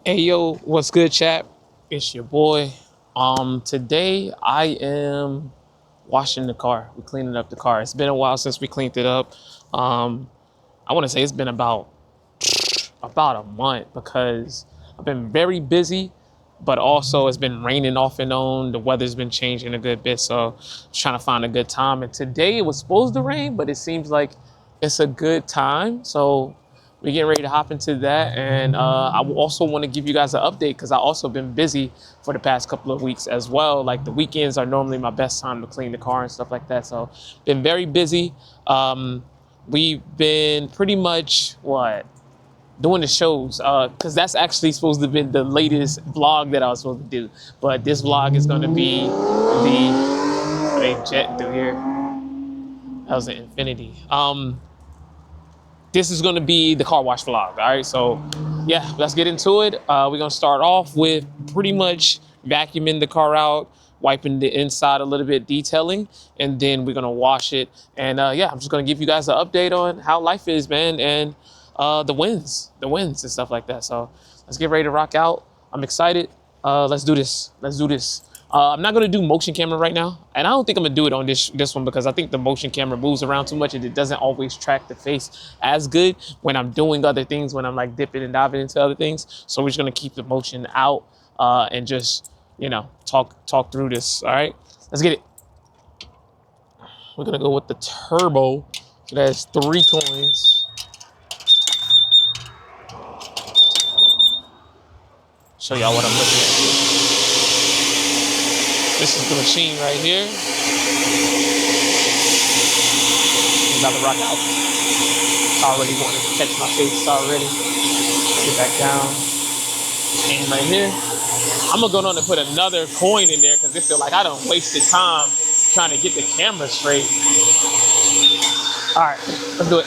Hey yo, what's good, chap? It's your boy. Today I am washing the car. We're cleaning up the car. It's been a while since we cleaned it up. Um, I want to say it's been about a month because I've been very busy, but also it's been raining off and on. The weather's been changing a good bit, so I'm trying to find a good time. And today it was supposed to rain, but it seems like it's a good time. So we're getting ready to hop into that. And I also want to give you guys an update because I also been busy for the past couple of weeks as well. Like the weekends are normally my best time to clean the car and stuff like that. So been very busy. We've been pretty much doing the shows because that's actually supposed to be the latest vlog that I was supposed to do. But this vlog is going to be they jet through here. That was an Infinity. This is going to be the car wash vlog. All right, so yeah, let's get into it. We're going to start off with pretty much vacuuming the car out, wiping the inside a little bit, detailing, and then we're going to wash it. And yeah, I'm just going to give you guys an update on how life is, man, and the wins and stuff like that. So let's get ready to rock out. I'm excited. Let's do this. I'm not gonna do motion camera right now, and I don't think I'm gonna do it on this one because I think the motion camera moves around too much and it doesn't always track the face as good when I'm doing other things, when I'm like dipping and diving into other things. So we're just gonna keep the motion out and just, you know, talk through this. All right, let's get it. We're gonna go with the turbo. So that's 3 coins. Show y'all what I'm looking at. This is the machine right here. I'm about to rock out. It's already wanting to catch my face already. Get back down. And right here. I'm gonna go on and put another coin in there because I feel like I done wasted time trying to get the camera straight. All right, let's do it.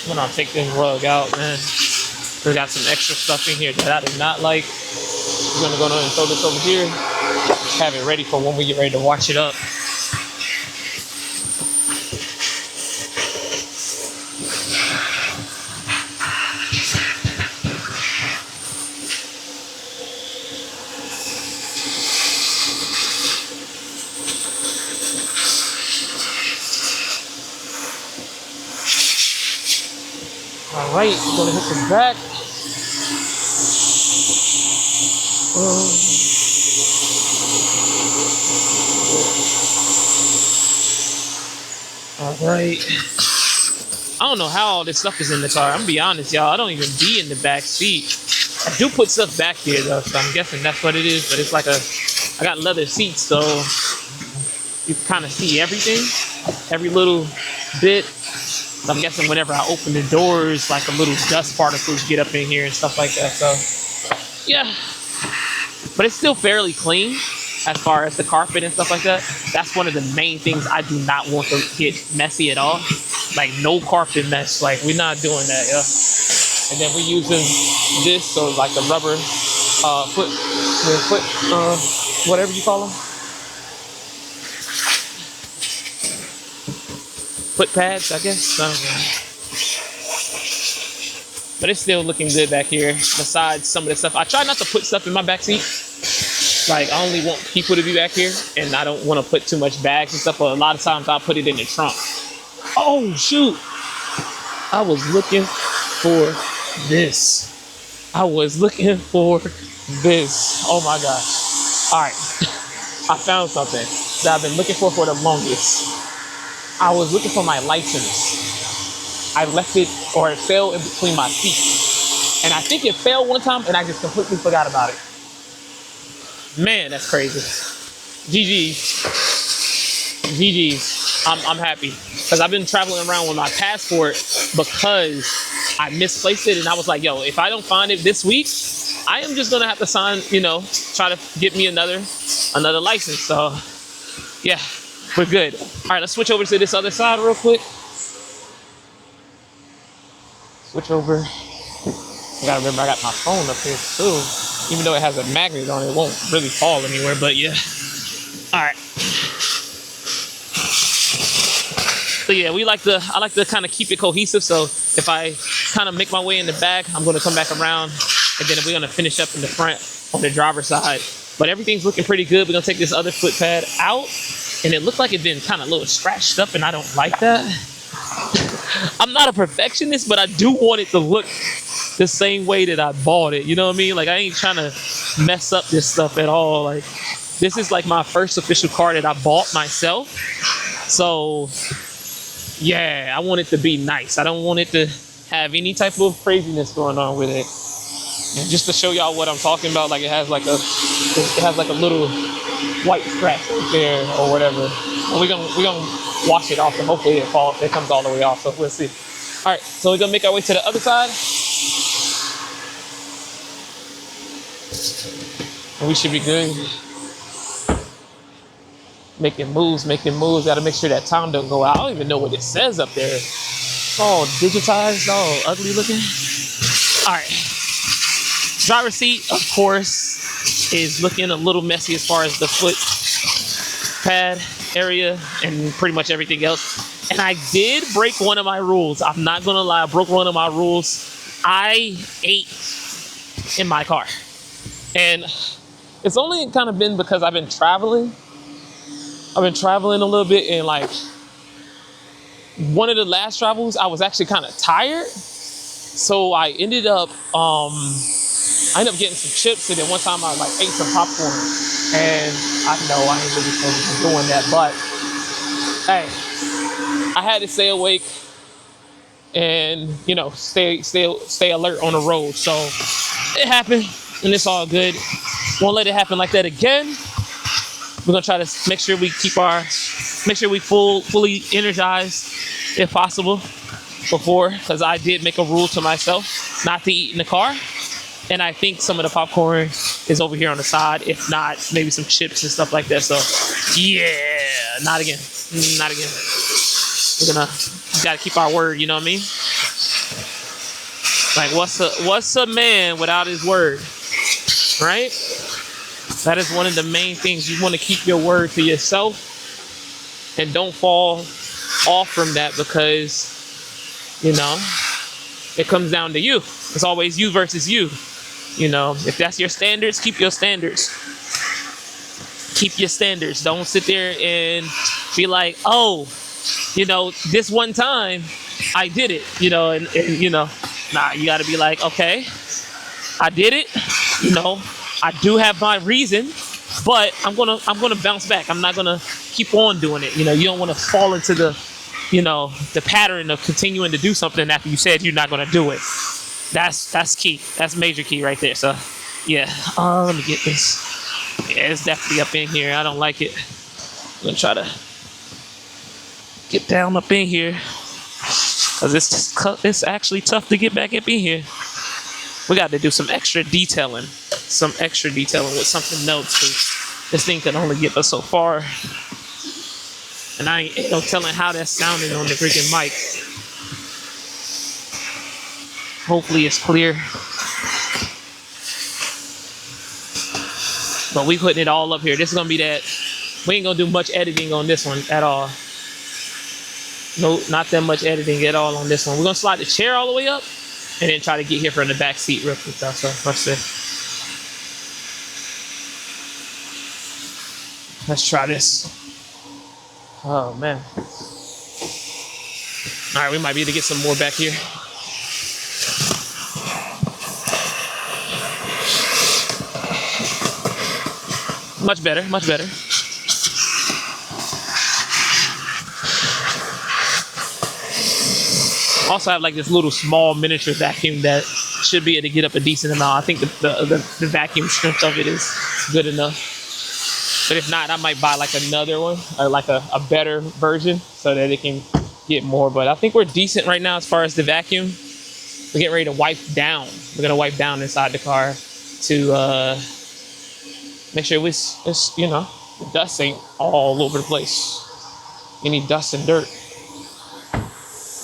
I'm gonna take this rug out, man. We got some extra stuff in here that I do not like. We're gonna go ahead and throw this over here. Have it ready for when we get ready to wash it up. All right, we're gonna hit the back. All right. I don't know how all this stuff is in the car. I'm gonna be honest, y'all. I don't even be in the back seat. I do put stuff back here though, so I'm guessing that's what it is. But it's like I got leather seats, so you can kind of see everything, every little bit. I'm guessing whenever I open the doors, like a little dust particles get up in here and stuff like that. So, yeah. But it's still fairly clean as far as the carpet and stuff like that. That's one of the main things I do not want to get messy at all. Like, no carpet mess. Like, we're not doing that, yeah. And then we're using this, so like the rubber foot, whatever you call them. Foot pads, I guess. But it's still looking good back here. Besides some of the stuff, I try not to put stuff in my back seat. Like, I only want people to be back here, and I don't want to put too much bags and stuff. But a lot of times I'll put it in the trunk. Oh shoot! I was looking for this. I was looking for this. Oh my gosh. All right. I found something that I've been looking for the longest. I was looking for my license. I left it, or it fell in between my feet. And I think it fell one time and I just completely forgot about it. Man, that's crazy. GG's. I'm happy. Because I've been traveling around with my passport because I misplaced it. And I was like, yo, if I don't find it this week, I am just going to have to sign, try to get me another license. So, yeah, we're good. All right, let's switch over to this other side real quick. Switch over. I gotta remember I got my phone up here too. Even though it has a magnet on it, it won't really fall anywhere, but yeah. All right. So yeah, I like to kind of keep it cohesive. So if I kind of make my way in the back, I'm going to come back around, and then we're going to finish up in the front on the driver's side. But everything's looking pretty good. We're going to take this other foot pad out, and it looked like it's been kind of a little scratched up, and I don't like that. I'm not a perfectionist, but I do want it to look the same way that I bought it. You know what I mean? Like, I ain't trying to mess up this stuff at all. Like, this is like my first official car that I bought myself. So yeah, I want it to be nice. I don't want it to have any type of craziness going on with it. And just to show y'all what I'm talking about, like it has like a little white scratch right there or whatever. And we're gonna wash it off, and hopefully it comes all the way off. So we'll see. All right, so we're gonna make our way to the other side, and we should be good. Making moves. Got to make sure that time don't go out. I don't even know what it says up there. It's all digitized, all ugly looking. All right. Driver's seat, of course, is looking a little messy as far as the foot pad area and pretty much everything else. And I did break one of my rules. I'm not going to lie. I broke one of my rules. I ate in my car. And it's only kind of been because I've been traveling a little bit, and like one of the last travels, I was actually kind of tired. So I ended up getting some chips, and then one time I like ate some popcorn. And I know I ain't really supposed to be doing that, but hey, I had to stay awake and stay alert on the road. So it happened, and it's all good. Won't let it happen like that again. We're gonna try to make sure we fully energized if possible before, because I did make a rule to myself not to eat in the car. And I think some of the popcorn is over here on the side. If not, maybe some chips and stuff like that. So yeah, not again. We gotta keep our word, you know what I mean? Like what's a man without his word? Right? That is one of the main things. You want to keep your word to yourself and don't fall off from that, because, it comes down to you. It's always you versus you. If that's your standards, keep your standards. Keep your standards. Don't sit there and be like, oh, this one time I did it, nah, you got to be like, okay, I did it, I do have my reason, but I'm gonna bounce back. I'm not gonna keep on doing it. You don't want to fall into the pattern of continuing to do something after you said you're not gonna do it. That's key. That's major key right there. So yeah, let me get this. Yeah, it's definitely up in here. I don't like it. I'm gonna try to get down up in here, because it's actually tough to get back up in here. We got to do some extra detailing with something else, because this thing can only get us so far. And I ain't no telling how that's sounding on the freaking mic. Hopefully it's clear. But we putting it all up here. This is going to be that. We ain't going to do much editing on this one at all. No, not that much editing at all on this one. We're going to slide the chair all the way up, and then try to get here from the back seat real quick. So let's see. Let's try this. Oh man. All right, we might be able to get some more back here. Much better, much better. Also have like this little small miniature vacuum that should be able to get up a decent amount. I think the vacuum strength of it is good enough. But if not, I might buy like another one, or like a better version, so that it can get more. But I think we're decent right now as far as the vacuum. We're getting ready to wipe down. We're gonna wipe down inside the car to make sure it's you know, the dust ain't all over the place. Any dust and dirt.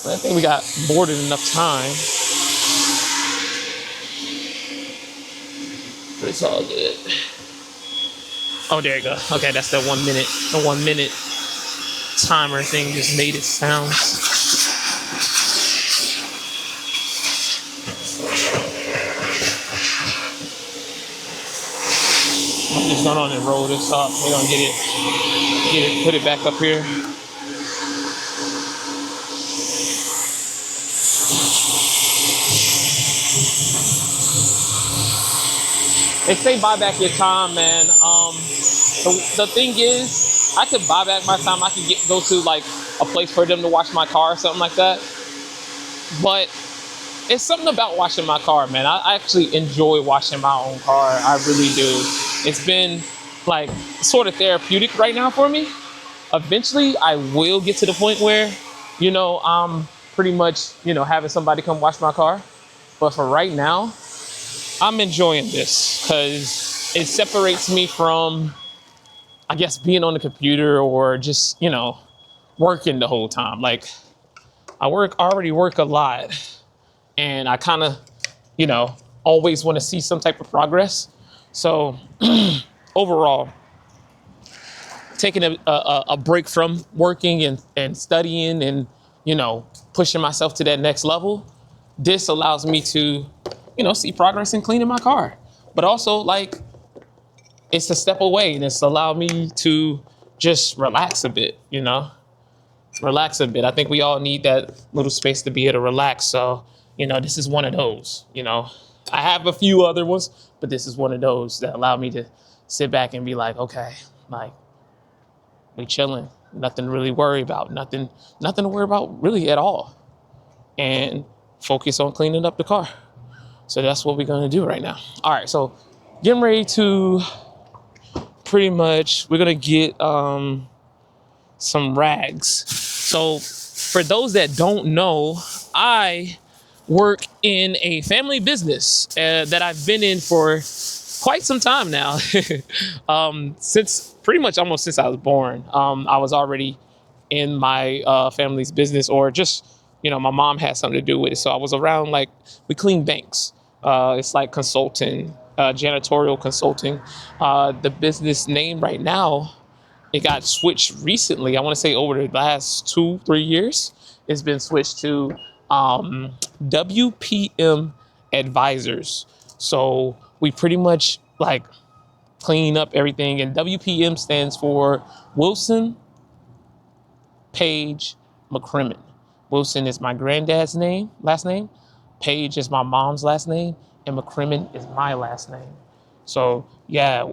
But I think we got more than enough time. But it's all good. Oh, there you go. Okay, that's the 1 minute. The 1 minute timer thing just made it sound. I'm just going on and roll this up. We're gonna get it, put it back up here. They say buy back your time, man. The thing is, I could buy back my time. I could go to like a place for them to wash my car or something like that. But it's something about washing my car, man. I actually enjoy washing my own car. I really do. It's been like sort of therapeutic right now for me. Eventually, I will get to the point where, you know, I'm pretty much, you know, having somebody come wash my car. But for right now, I'm enjoying this because it separates me from, I guess, being on the computer or just, you know, working the whole time. Like, I already work a lot, and I kind of, you know, always want to see some type of progress. So overall, taking a break from working and studying and, you know, pushing myself to that next level, this allows me to, you know, see progress in cleaning my car. But also, like, it's a step away, and it's allowed me to just relax a bit, you know? Relax a bit. I think we all need that little space to be able to relax. So, you know, this is one of those, you know? I have a few other ones, but this is one of those that allow me to sit back and be like, okay, like, we chilling. Nothing to really worry about. Nothing to worry about really at all. And focus on cleaning up the car. So that's what we're gonna do right now. All right, so getting ready to pretty much, we're gonna get some rags. So for those that don't know, I work in a family business that I've been in for quite some time now. Since pretty much almost since I was born. I was already in my family's business, or just, you know, my mom had something to do with it. So I was around, like, we clean banks. It's like consulting, janitorial consulting. The business name right now, it got switched recently. I want to say over the last 2-3 years, it's been switched to WPM Advisors. So we pretty much like clean up everything. And WPM stands for Wilson Page McCrimmon. Wilson is my granddad's last name. Page is my mom's last name, and McCrimmon is my last name. So yeah,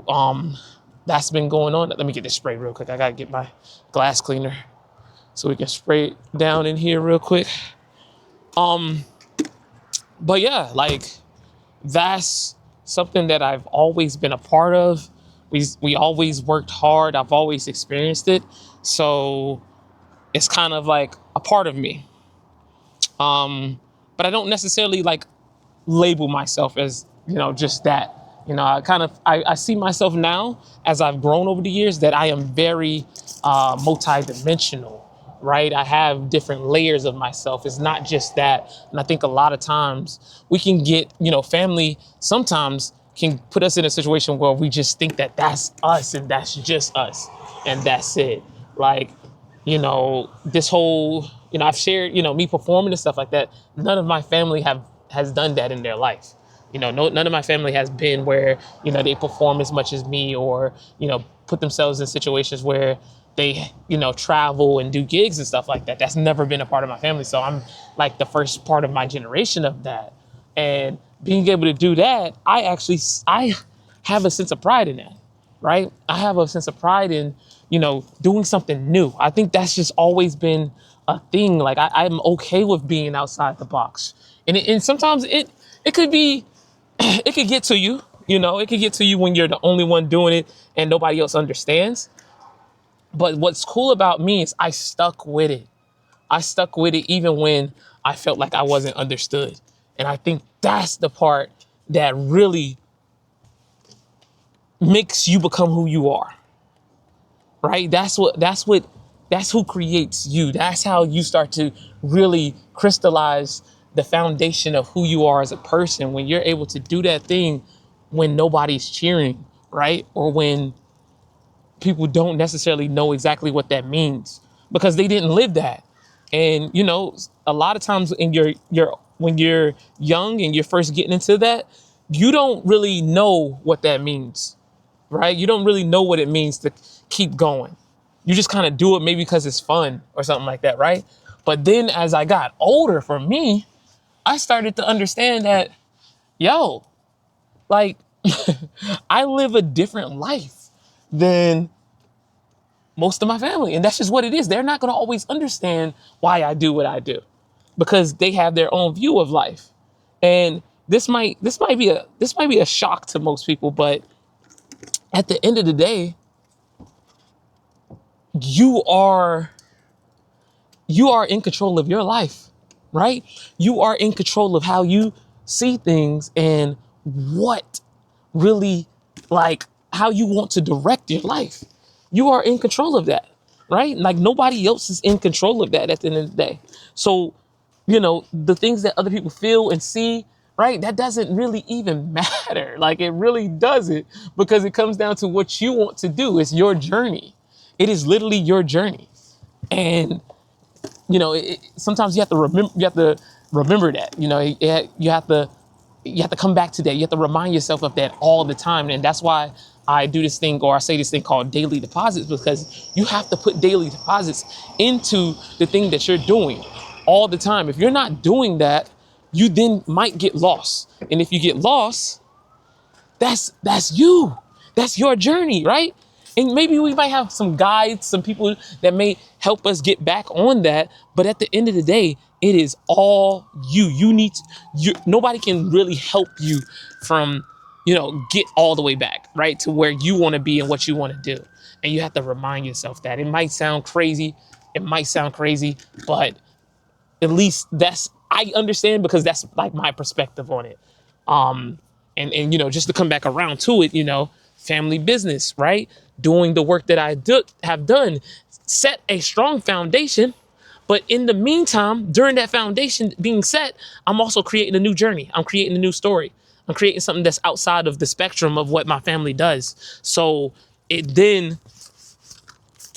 that's been going on. Let me get this spray real quick. I gotta get my glass cleaner so we can spray it down in here real quick. But yeah, like, that's something that I've always been a part of. We always worked hard. I've always experienced it. So it's kind of like a part of me. But I don't necessarily like label myself as, you know, just that. You know, I see myself now as I've grown over the years that I am very multidimensional, right? I have different layers of myself. It's not just that. And I think a lot of times we can get, you know, family sometimes can put us in a situation where we just think that that's us and that's just us and that's it. Like, you know, this whole, you know, I've shared, you know, me performing and stuff like that. None of my family has done that in their life. You know, none of my family has been where, you know, they perform as much as me, or, you know, put themselves in situations where they, you know, travel and do gigs and stuff like that. That's never been a part of my family. So I'm like the first part of my generation of that. And being able to do that, I have a sense of pride in that. right? I have a sense of pride in, doing something new. I think that's just always been a thing. Like I'm okay with being outside the box. And sometimes it could be, it could get to you, it could get to you when you're the only one doing it and nobody else understands. But what's cool about me is I stuck with it. I stuck with it even when I felt like I wasn't understood. And I think that's the part that really makes you become who you are, right? That's who creates you. That's how you start to really crystallize the foundation of who you are as a person, when you're able to do that thing when nobody's cheering, right? Or when people don't necessarily know exactly what that means because they didn't live that. And a lot of times in your when you're young and you're first getting into that, you don't really know what that means, right? You don't really know what it means to keep going. You just kind of do it maybe because it's fun or something like that, right? But then as I got older, for me, I started to understand that, yo, like I live a different life than most of my family. And that's just what it is. They're not going to always understand why I do what I do because they have their own view of life. And this might be a shock to most people, but at the end of the day, you are in control of your life, right? You are in control of how you see things and what really, like, how you want to direct your life. You are in control of that, right? Like nobody else is in control of that at the end of the day. So, the things that other people feel and see, right? That doesn't really even matter. Like it really doesn't, because it comes down to what you want to do. It's your journey. It is literally your journey. And sometimes you have to remember that. You have to come back to that. You have to remind yourself of that all the time. And that's why I do this thing, or I say this thing called daily deposits, because you have to put daily deposits into the thing that you're doing all the time. If you're not doing that, you then might get lost. And if you get lost, that's you. That's your journey, right? And maybe we might have some guides, some people that may help us get back on that. But at the end of the day, it is all you. Nobody can really help you from, get all the way back, right? To where you want to be and what you want to do. And you have to remind yourself that. It might sound crazy. But at least I understand, because that's like my perspective on it. And just to come back around to it, family business, right? Doing the work that have done, set a strong foundation. But in the meantime, during that foundation being set, I'm also creating a new journey. I'm creating a new story. I'm creating something that's outside of the spectrum of what my family does. So it then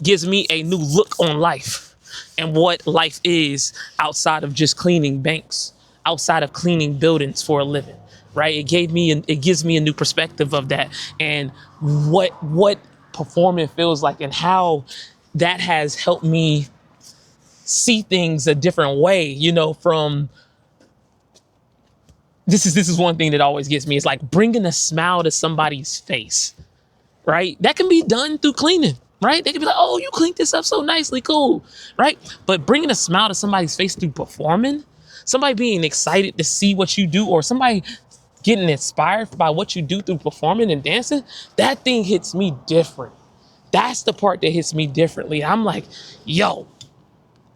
gives me a new look on life and what life is outside of just cleaning banks, outside of cleaning buildings for a living, right? It gives me a new perspective of that, and what performing feels like, and how that has helped me see things a different way. From this is one thing that always gets me. It's like bringing a smile to somebody's face, right? That can be done through cleaning, right? They can be like, oh, you cleaned this up so nicely, cool, right? But bringing a smile to somebody's face through performing, somebody being excited to see what you do, or somebody getting inspired by what you do through performing and dancing, that thing hits me different. That's the part that hits me differently. I'm like, yo,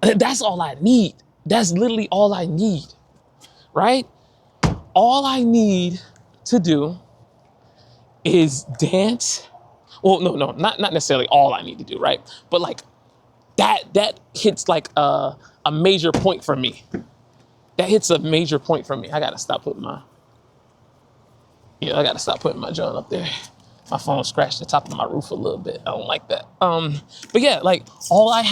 that's all I need. That's literally all I need, right? All I need to do is dance. Well, no, not necessarily all I need to do, right? But like that hits like a major point for me. That hits a major point for me. I gotta stop putting my joint up there. My phone scratched the top of my roof a little bit. I don't like that. But yeah, like all I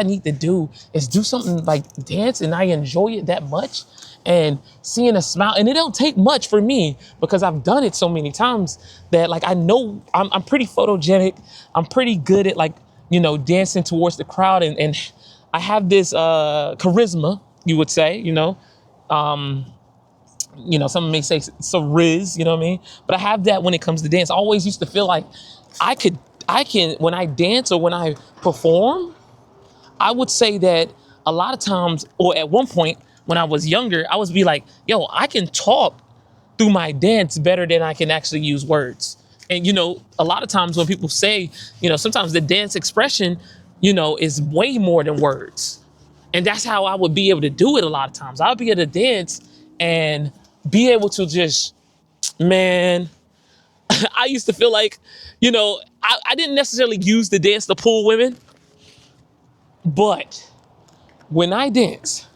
need to do is do something like dance, and I enjoy it that much. And seeing a smile, and it don't take much for me, because I've done it so many times that like I know I'm pretty photogenic. I'm pretty good at like dancing towards the crowd, and I have this charisma, you would say, Some may say it's a riz, you know what I mean? But I have that when it comes to dance. I always used to feel like I could, I can, when I dance or when I perform, I would say that a lot of times, or at one point when I was younger, I would be like, yo, I can talk through my dance better than I can actually use words. And, a lot of times when people say, sometimes the dance expression, is way more than words. And that's how I would be able to do it a lot of times. I would be able to dance and be able to just, man, I used to feel like, I didn't necessarily use the dance to pull women, but when I dance,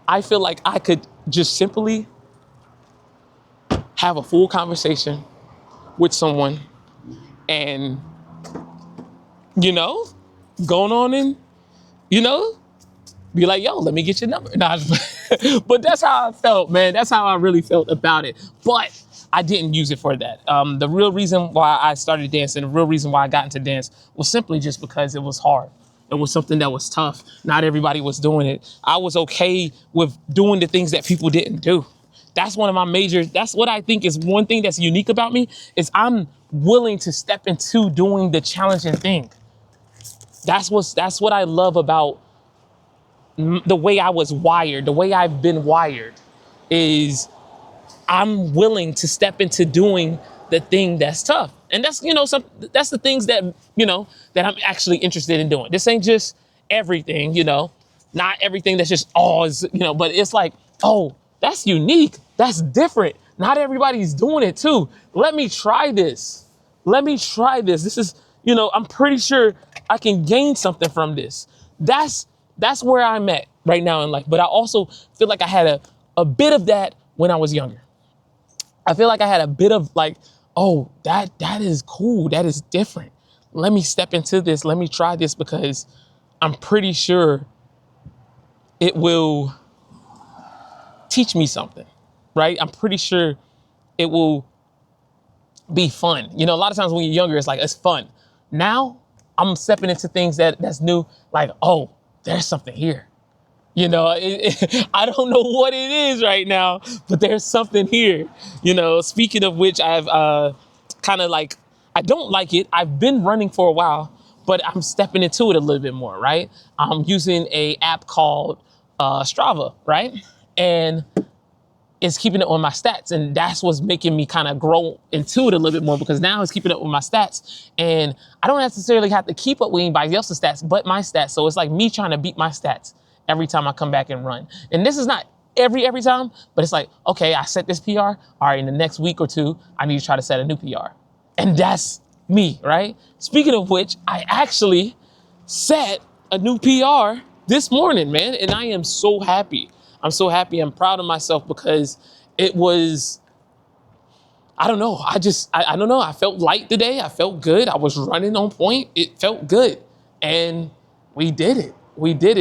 I feel like I could just simply have a full conversation with someone and, you know, going on and, be like, yo, let me get your number. Nah, but that's how I felt, man. That's how I really felt about it. But I didn't use it for that. The real reason why I started dancing, the real reason why I got into dance was simply just because it was hard. It was something that was tough. Not everybody was doing it. I was okay with doing the things that people didn't do. That's one of my that's what I think is one thing that's unique about me is I'm willing to step into doing the challenging thing. That's what I love about the way I was wired, the way I've been wired is I'm willing to step into doing the thing that's tough. And that's, that's the things that, that I'm actually interested in doing. This ain't just everything, not everything that's just always, but it's like, oh, that's unique. That's different. Not everybody's doing it too. Let me try this. This is, I'm pretty sure I can gain something from this. That's where I'm at right now in life. But I also feel like I had a bit of that when I was younger. I feel like I had a bit of like, oh, that is cool. That is different. Let me step into this. Let me try this because I'm pretty sure it will teach me something, right? I'm pretty sure it will be fun. A lot of times when you're younger, it's like, it's fun. Now I'm stepping into things that's new. Like, oh, there's something here. I don't know what it is right now, but there's something here. Speaking of which, I've kind of like, I don't like it. I've been running for a while, but I'm stepping into it a little bit more, right? I'm using a app called Strava, right? And it's keeping it on my stats. And that's what's making me kind of grow into it a little bit more because now it's keeping up with my stats. And I don't necessarily have to keep up with anybody else's stats, but my stats. So it's like me trying to beat my stats every time I come back and run. And this is not every time, but it's like, okay, I set this PR. All right, in the next week or two, I need to try to set a new PR. And that's me, right? Speaking of which, I actually set a new PR this morning, man. And I am so happy. I'm so happy. I'm proud of myself because it was, I don't know. I don't know. I felt light today. I felt good. I was running on point. It felt good. And we did it.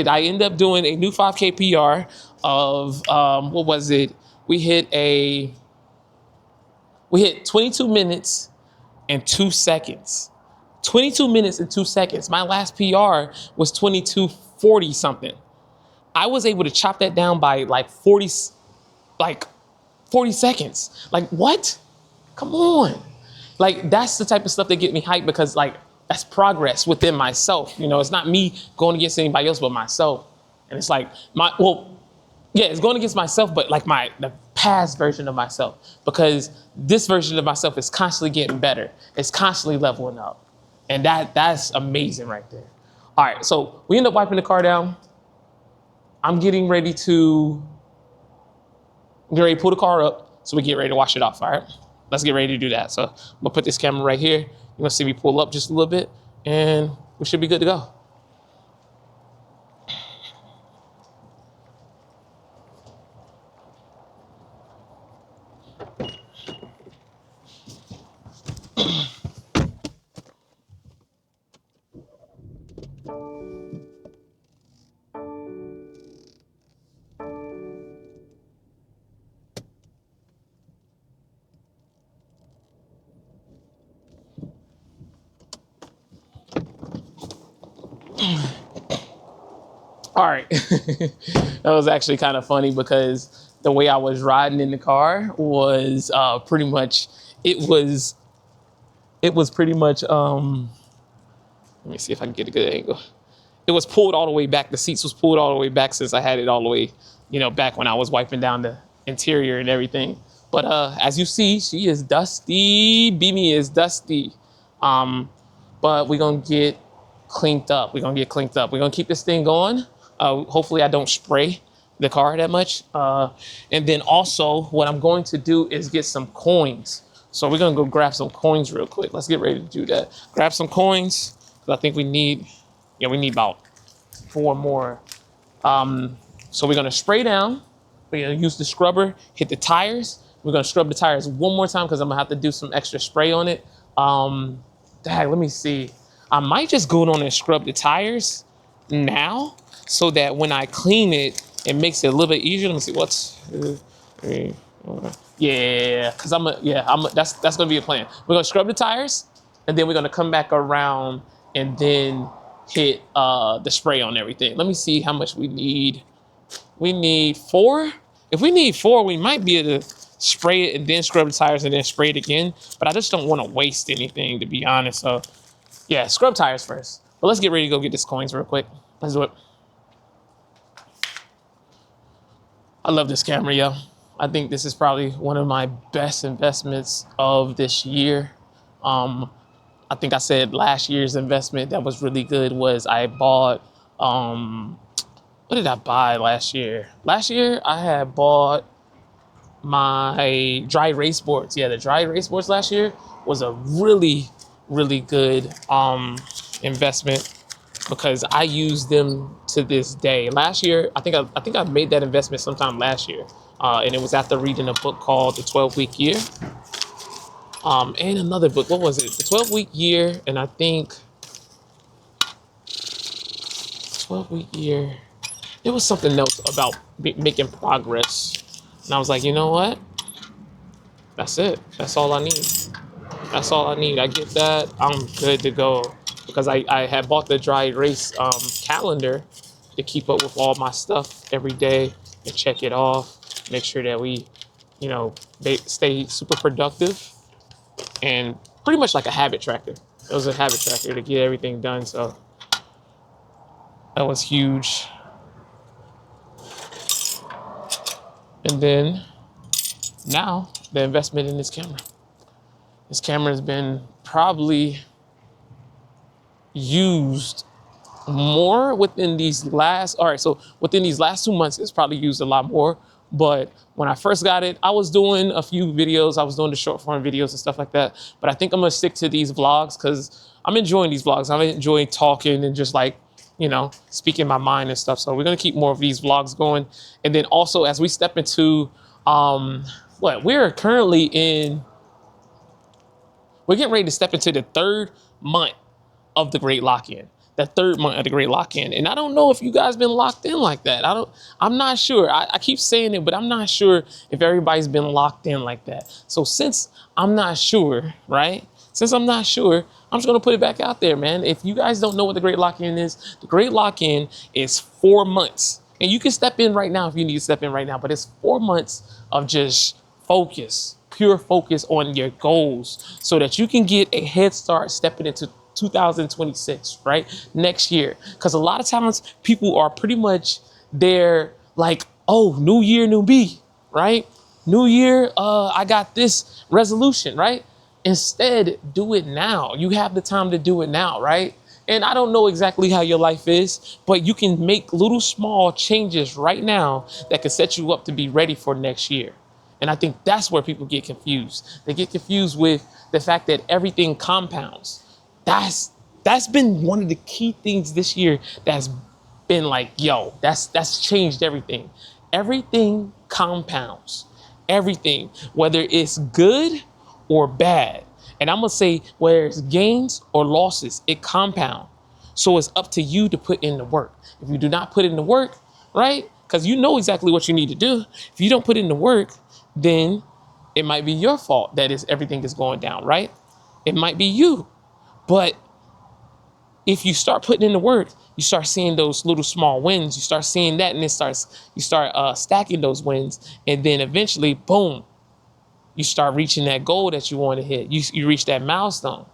I ended up doing a new 5K PR of, what was it? We hit 22 minutes and 2 seconds. 22 minutes and 2 seconds. My last PR was 22:40 something. I was able to chop that down by like 40 seconds. Like, what? Come on. Like, that's the type of stuff that get me hyped because like, that's progress within myself. It's not me going against anybody else but myself. And it's like it's going against myself, but like the past version of myself, because this version of myself is constantly getting better. It's constantly leveling up. And that's amazing right there. All right. So we end up wiping the car down. I'm getting ready to pull the car up so we get ready to wash it off. All right, let's get ready to do that. So I'm gonna put this camera right here. You're gonna see me pull up just a little bit and we should be good to go. All right. That was actually kind of funny because the way I was riding in the car was pretty much, it was, pretty much, let me see if I can get a good angle. It was pulled all the way back. The seats was pulled all the way back since I had it all the way, back when I was wiping down the interior and everything. But as you see, she is dusty. Beamy is dusty. But we're gonna get cleaned up. We're gonna keep this thing going. Hopefully I don't spray the car that much. And then also what I'm going to do is get some coins. So we're gonna go grab some coins real quick. Let's get ready to do that. Grab some coins. I think we need about 4 more. So we're gonna spray down. We're gonna use the scrubber, hit the tires. We're gonna scrub the tires one more time because I'm gonna have to do some extra spray on it. Let me see. I might just go on and scrub the tires now so that when I clean it, it makes it a little bit easier. Let me see what's, yeah, because that's gonna be a plan. We're gonna scrub the tires and then we're gonna come back around and then hit the spray on everything. Let me see how much we need. We need 4. If we need 4, we might be able to spray it and then scrub the tires and then spray it again. But I just don't want to waste anything, to be honest. So yeah, scrub tires first. But let's get ready to go get these coins real quick. Let's do it. I love this camera, yo. I think this is probably one of my best investments of this year. I think I said last year's investment that was really good was I bought, what did I buy last year? Last year I had bought my dry race boards. Yeah, the dry race boards last year was a really, really good investment because I use them to this day. Last year, I think I made that investment sometime last year, and it was after reading a book called The 12-Week Year. And another book, what was it? The 12-Week Year, and I think 12-Week Year. It was something else about making progress. And I was like, you know what? That's it. That's all I need. That's all I need. I get that, I'm good to go. Because I had bought the dry race calendar to keep up with all my stuff every day and check it off, make sure that we, stay super productive. And pretty much like a habit tracker. It was a habit tracker to get everything done. So that was huge. And then now the investment in this camera. This camera has been probably used more within these last 2 months, it's probably used a lot more. But when I first got it, I was doing a few videos. I was doing the short form videos and stuff like that. But I think I'm gonna stick to these vlogs because I'm enjoying these vlogs. I'm enjoying talking and just speaking my mind and stuff. So we're gonna keep more of these vlogs going. And then also as we step into we're getting ready to step into the 3rd month of the Great Lock-In. The 3rd month of the Great Lock-In. And I don't know if you guys been locked in like that. I'm not sure. I keep saying it, but I'm not sure if everybody's been locked in like that. So since I'm not sure, right? Since I'm not sure, I'm just gonna put it back out there, man. If you guys don't know what the Great Lock-In is, the Great Lock-In is 4 months. And you can step in right now if you need to step in right now, but it's 4 months of just focus, pure focus on your goals so that you can get a head start stepping into 2026, right? Next year. Because a lot of times people are pretty much there like, oh, new year, new me, right? New year, I got this resolution, right? Instead, do it now. You have the time to do it now, right? And I don't know exactly how your life is, but you can make little small changes right now that can set you up to be ready for next year. And I think that's where people get confused. They get confused with the fact that everything compounds. That's been one of the key things this year that's been like, yo, that's changed everything. Everything compounds. Everything, whether it's good or bad. And I'm gonna say whether it's gains or losses, it compounds. So it's up to you to put in the work. If you do not put in the work, right? Because you know exactly what you need to do. If you don't put in the work, then it might be your fault that everything is going down, right? It might be you. But, if you start putting in the work, you start seeing those little small wins. You start seeing that, and you start stacking those wins, and then eventually, boom, you start reaching that goal that you want to hit. You reach that milestone.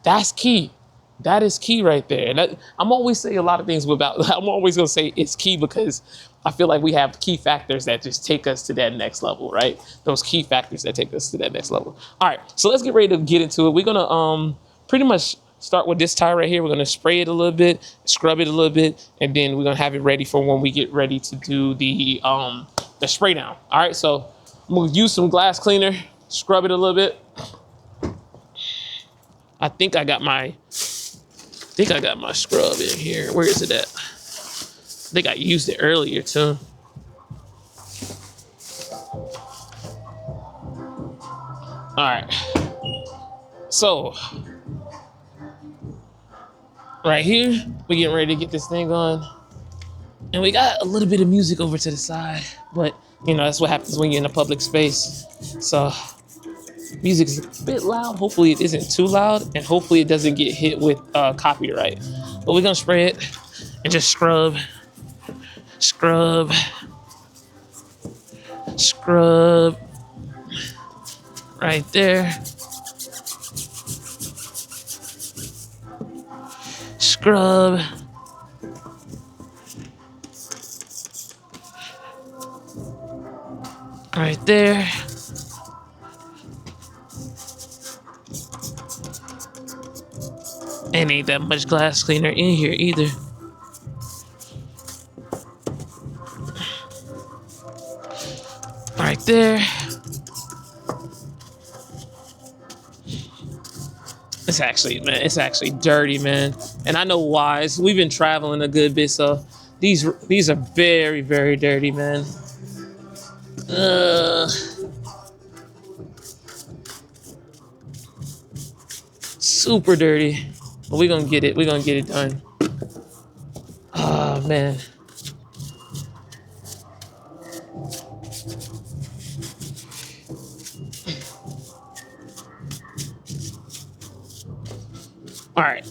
That's key. That is key right there. And I'm always saying a lot of things about. I'm always gonna say it's key because I feel like we have key factors that just take us to that next level, right? Those key factors that take us to that next level. All right, so let's get ready to get into it. We're gonna pretty much start with this tire right here. We're gonna spray it a little bit, scrub it a little bit, and then we're gonna have it ready for when we get ready to do the spray down. All right, so I'm gonna use some glass cleaner, scrub it a little bit. I think I got my scrub in here. Where is it at? I think I used it earlier too. All right. So right here, we're getting ready to get this thing on. And we got a little bit of music over to the side, but that's what happens when you're in a public space. So music is a bit loud. Hopefully it isn't too loud, and hopefully it doesn't get hit with copyright. But we're gonna spray it and just scrub, right there. Scrub. Right there. And ain't that much glass cleaner in here either. Right there. It's actually dirty, man. And I know why. We've been traveling a good bit, so these are very, very dirty, man. Super dirty. But we're gonna get it done. Oh man. All right,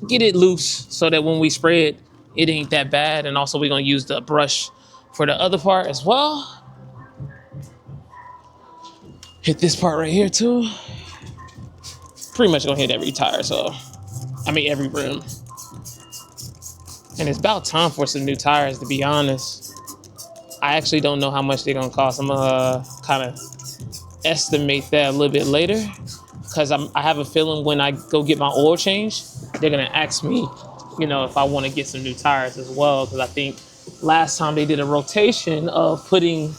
get it loose so that when we spray it, it ain't that bad. And also we're gonna use the brush for the other part as well. Hit this part right here too. Pretty much gonna hit every tire, every rim. And it's about time for some new tires, to be honest. I actually don't know how much they're gonna cost. I'm gonna kind of estimate that a little bit later, because I have a feeling when I go get my oil change, they're gonna ask me, if I want to get some new tires as well. Because I think last time they did a rotation of putting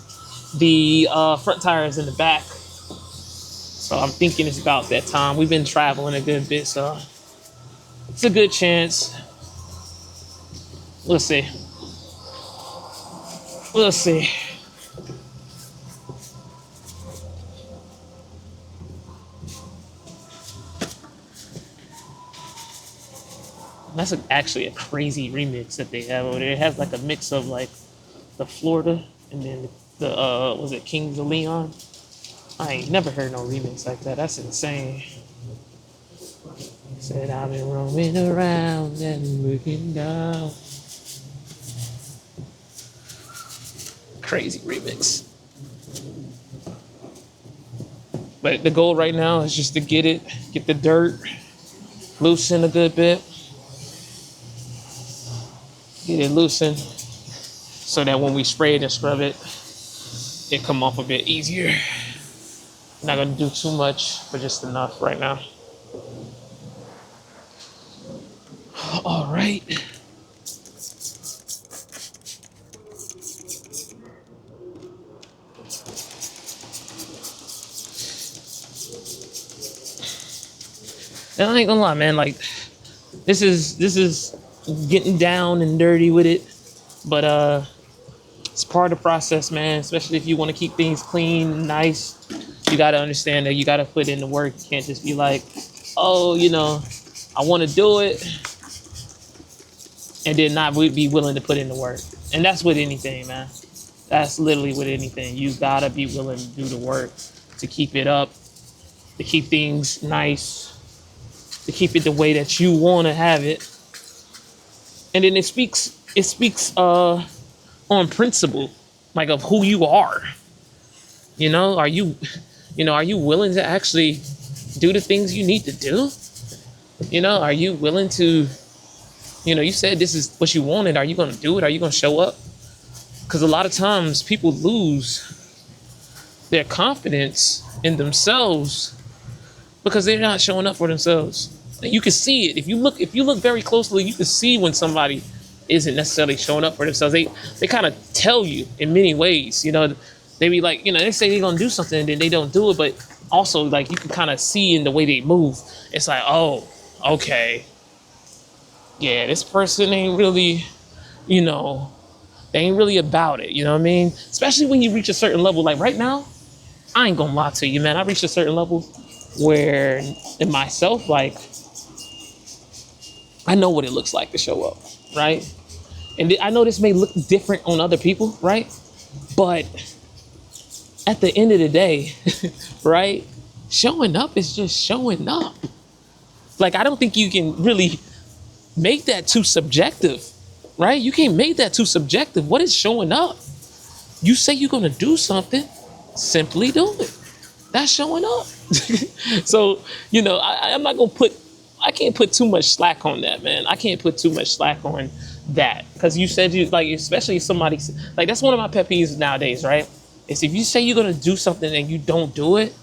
the front tires in the back. So I'm thinking it's about that time. We've been traveling a good bit, so it's a good chance. We'll see. That's actually a crazy remix that they have over there. It has like a mix of like the Florida and then the was it Kings of Leon? I ain't never heard no remix like that. That's insane. Said I've been roaming around and looking down. Crazy remix. But the goal right now is just to get the dirt loosened a good bit. Get it loosened so that when we spray it and scrub it, it come off a bit easier. Not gonna do too much, but just enough right now. All right. And I ain't gonna lie, man, like this is getting down and dirty with it, but it's part of the process, man. Especially if you want to keep things clean and nice, you got to understand that you got to put in the work. You can't just be like, oh, I want to do it, and then not be willing to put in the work. And that's with anything, man. That's literally with anything. You gotta be willing to do the work to keep it up, to keep things nice, to keep it the way that you want to have it. And then it speaks on principle, like of who you are. Are you willing to actually do the things you need to do? Are you willing to, you said this is what you wanted. Are you going to do it? Are you going to show up? Because a lot of times people lose their confidence in themselves because they're not showing up for themselves. And you can see it if you look very closely. You can see when somebody isn't necessarily showing up for themselves. They kind of tell you in many ways. They be like, they say they're gonna do something and then they don't do it, but also like you can kind of see in the way they move. It's like, oh, okay, yeah, this person ain't really, they ain't really about it. You know what I mean? Especially when you reach a certain level. Like right now, I ain't gonna lie to you, man. I reached a certain level where in myself, like, I know what it looks like to show up, right? And I know this may look different on other people, right? But at the end of the day, right? Showing up is just showing up. Like, I don't think you can really make that too subjective, right? You can't make that too subjective. What is showing up? You say you're gonna do something, simply do it. That's showing up. So, I'm not gonna I can't put too much slack on that, man. I can't put too much slack on that. Because you said like, especially if somebody, like, that's one of my pet peeves nowadays, right? Is if you say you're gonna do something and you don't do it,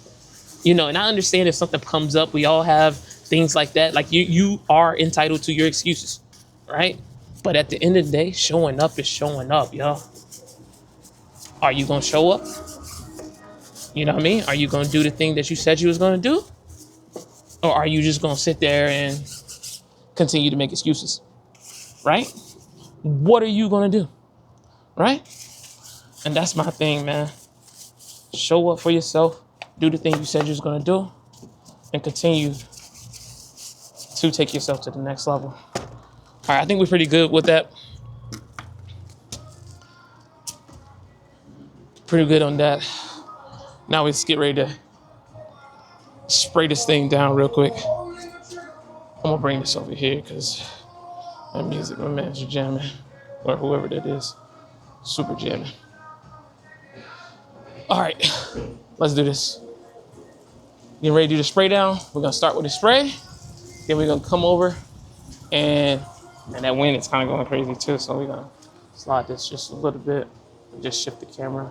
and I understand if something comes up, we all have things like that. Like you are entitled to your excuses, right? But at the end of the day, showing up is showing up, y'all. Are you gonna show up? You know what I mean? Are you gonna do the thing that you said you was gonna do? Or are you just gonna sit there and continue to make excuses? Right? What are you gonna do? Right? And that's my thing, man. Show up for yourself, do the thing you said you was gonna do, and continue to take yourself to the next level. All right, I think we're pretty good with that. Pretty good on that. Now let's get ready to spray this thing down real quick. I'm gonna bring this over here because that music, my man's jamming, or whoever that is, super jamming. All right, let's do this. Getting ready to do the spray down. We're gonna start with the spray. Then we're gonna come over and that wind is kind of going crazy too. So we're gonna slide this just a little bit and just shift the camera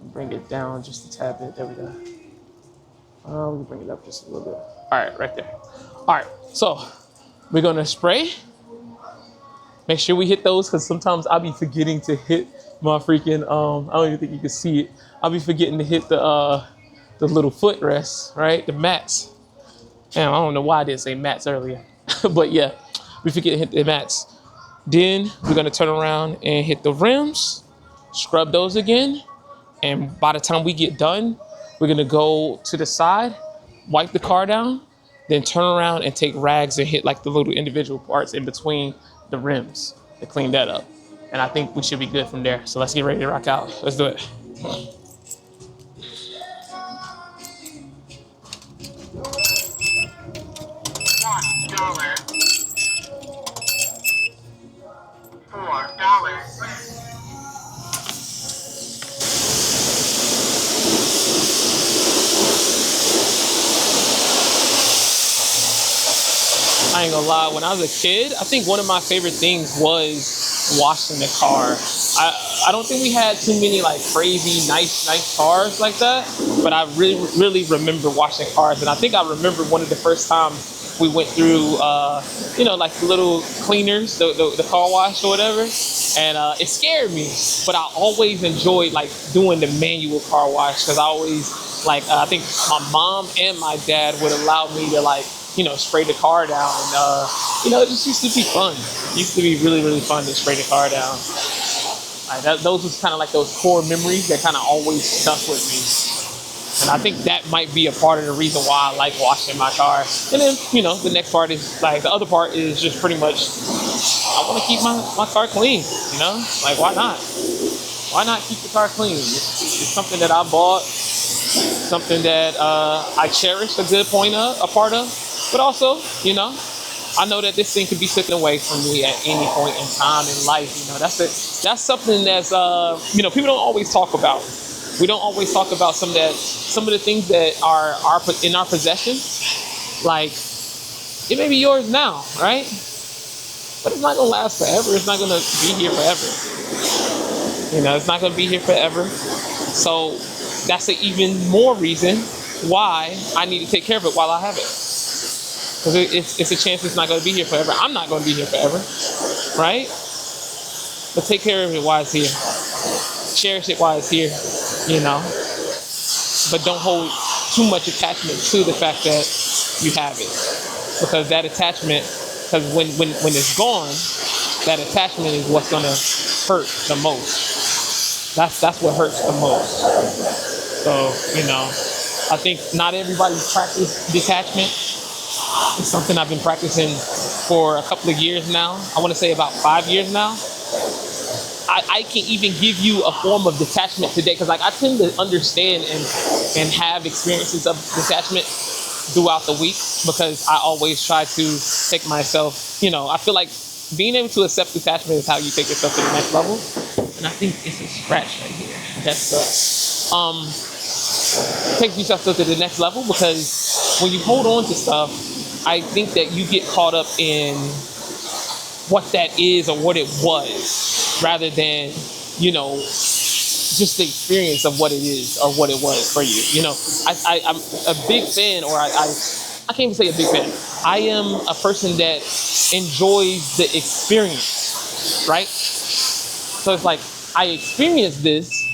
and bring it down just a tad bit. There we go. We can bring it up just a little bit. All right, right there. All right, so we're gonna spray. Make sure we hit those because sometimes I'll be forgetting to hit my freaking, I don't even think you can see it. I'll be forgetting to hit the little footrests, right? The mats. And I don't know why I didn't say mats earlier, but yeah, we forget to hit the mats. Then we're gonna turn around and hit the rims, scrub those again. And by the time we get done, we're gonna go to the side, wipe the car down, then turn around and take rags and hit like the little individual parts in between the rims to clean that up. And I think we should be good from there. So let's get ready to rock out. Let's do it. I ain't gonna lie, when I was a kid, I think one of my favorite things was washing the car. I don't think we had too many like crazy nice cars like that, but I really remember washing cars. And I think I remember one of the first times we went through, like the little cleaners, the car wash or whatever. And it scared me, but I always enjoyed like doing the manual car wash because I always I think my mom and my dad would allow me to spray the car down. And, it just used to be fun. It used to be really, really fun to spray the car down. Those was kind of like those core memories that kind of always stuck with me. And I think that might be a part of the reason why I like washing my car. And then, the next part is the other part is just pretty much, I want to keep my car clean, why not? Why not keep the car clean? It's something that I bought, something that I cherish a part of, but also, I know that this thing could be taken away from me at any point in time in life. That's something that's people don't always talk about. We don't always talk about some of the things that are in our possession. Like, it may be yours now, right? But it's not gonna last forever. It's not gonna be here forever. It's not gonna be here forever. So that's an even more reason why I need to take care of it while I have it. Because it's a chance it's not gonna be here forever. I'm not gonna be here forever, right? But take care of it while it's here. Cherish it while it's here, But don't hold too much attachment to the fact that you have it. Because that attachment, because when it's gone, that attachment is what's gonna hurt the most. That's what hurts the most. So, I think not everybody's practiced detachment. It's something I've been practicing for a couple of years now. I want to say about 5 years now. I can't even give you a form of detachment today because I tend to understand and have experiences of detachment throughout the week because I always try to take myself, I feel like being able to accept detachment is how you take yourself to the next level. And I think it's a scratch right here. That's take yourself to the next level because when you hold on to stuff, I think that you get caught up in what that is or what it was rather than, just the experience of what it is or what it was for you. I'm a big fan, or I can't even say a big fan. I am a person that enjoys the experience, right? So it's like, I experienced this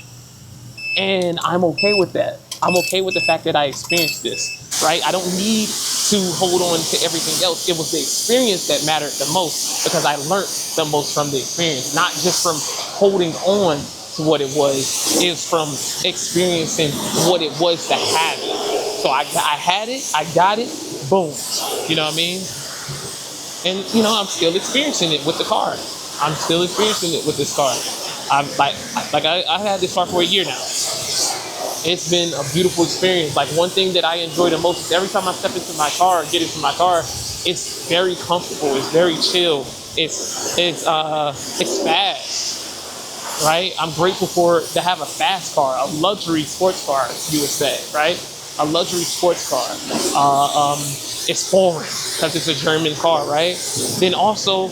and I'm okay with that. I'm okay with the fact that I experienced this, right? I don't need to hold on to everything else. It was the experience that mattered the most because I learned the most from the experience, not just from holding on to what it was. It was from experiencing what it was to have it. So I had it, I got it, boom. You know what I mean? And, I'm still experiencing it with the car. I'm still experiencing it with this car. I had this car for a year now. It's been a beautiful experience. Like, one thing that I enjoy the most is every time I step into my car, get into my car, it's very comfortable. It's very chill. It's fast, right? I'm grateful to have a fast car, a luxury sports car, you would say, right? A luxury sports car. It's foreign because it's a German car, right? Then also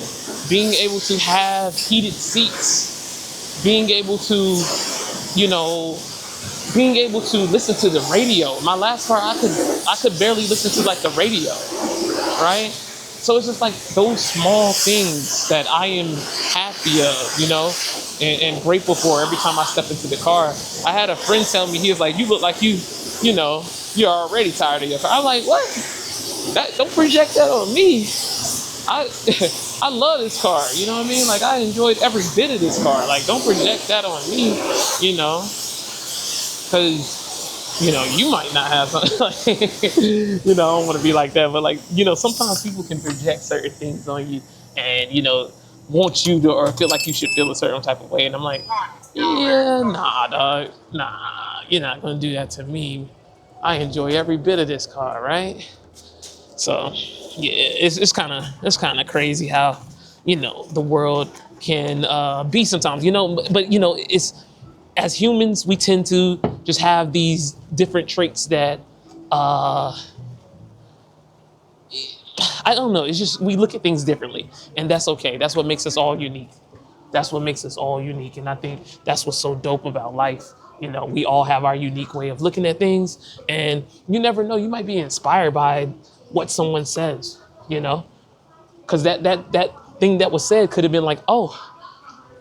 being able to have heated seats, being able to, being able to listen to the radio. My last car, I could barely listen to like the radio, right? So it's just like those small things that I am happy of, and grateful for every time I step into the car. I had a friend tell me, he was like, "You look like you're already tired of your car." I'm like, "What? Don't project that on me. I love this car, you know what I mean? Like, I enjoyed every bit of this car. Like, don't project that on me, because, you might not have something like, I don't want to be like that, but like, sometimes people can project certain things on you and, want you to, or feel like you should feel a certain type of way. And I'm like, yeah, nah, dog, nah, you're not going to do that to me. I enjoy every bit of this car, right? So, yeah, it's kind of crazy how, the world can be sometimes, but it's, as humans, we tend to just have these different traits that, I don't know. It's just, we look at things differently, and that's okay. That's what makes us all unique. That's what makes us all unique. And I think that's what's so dope about life. We all have our unique way of looking at things, and you never know, you might be inspired by what someone says, because that thing that was said could have been like, oh,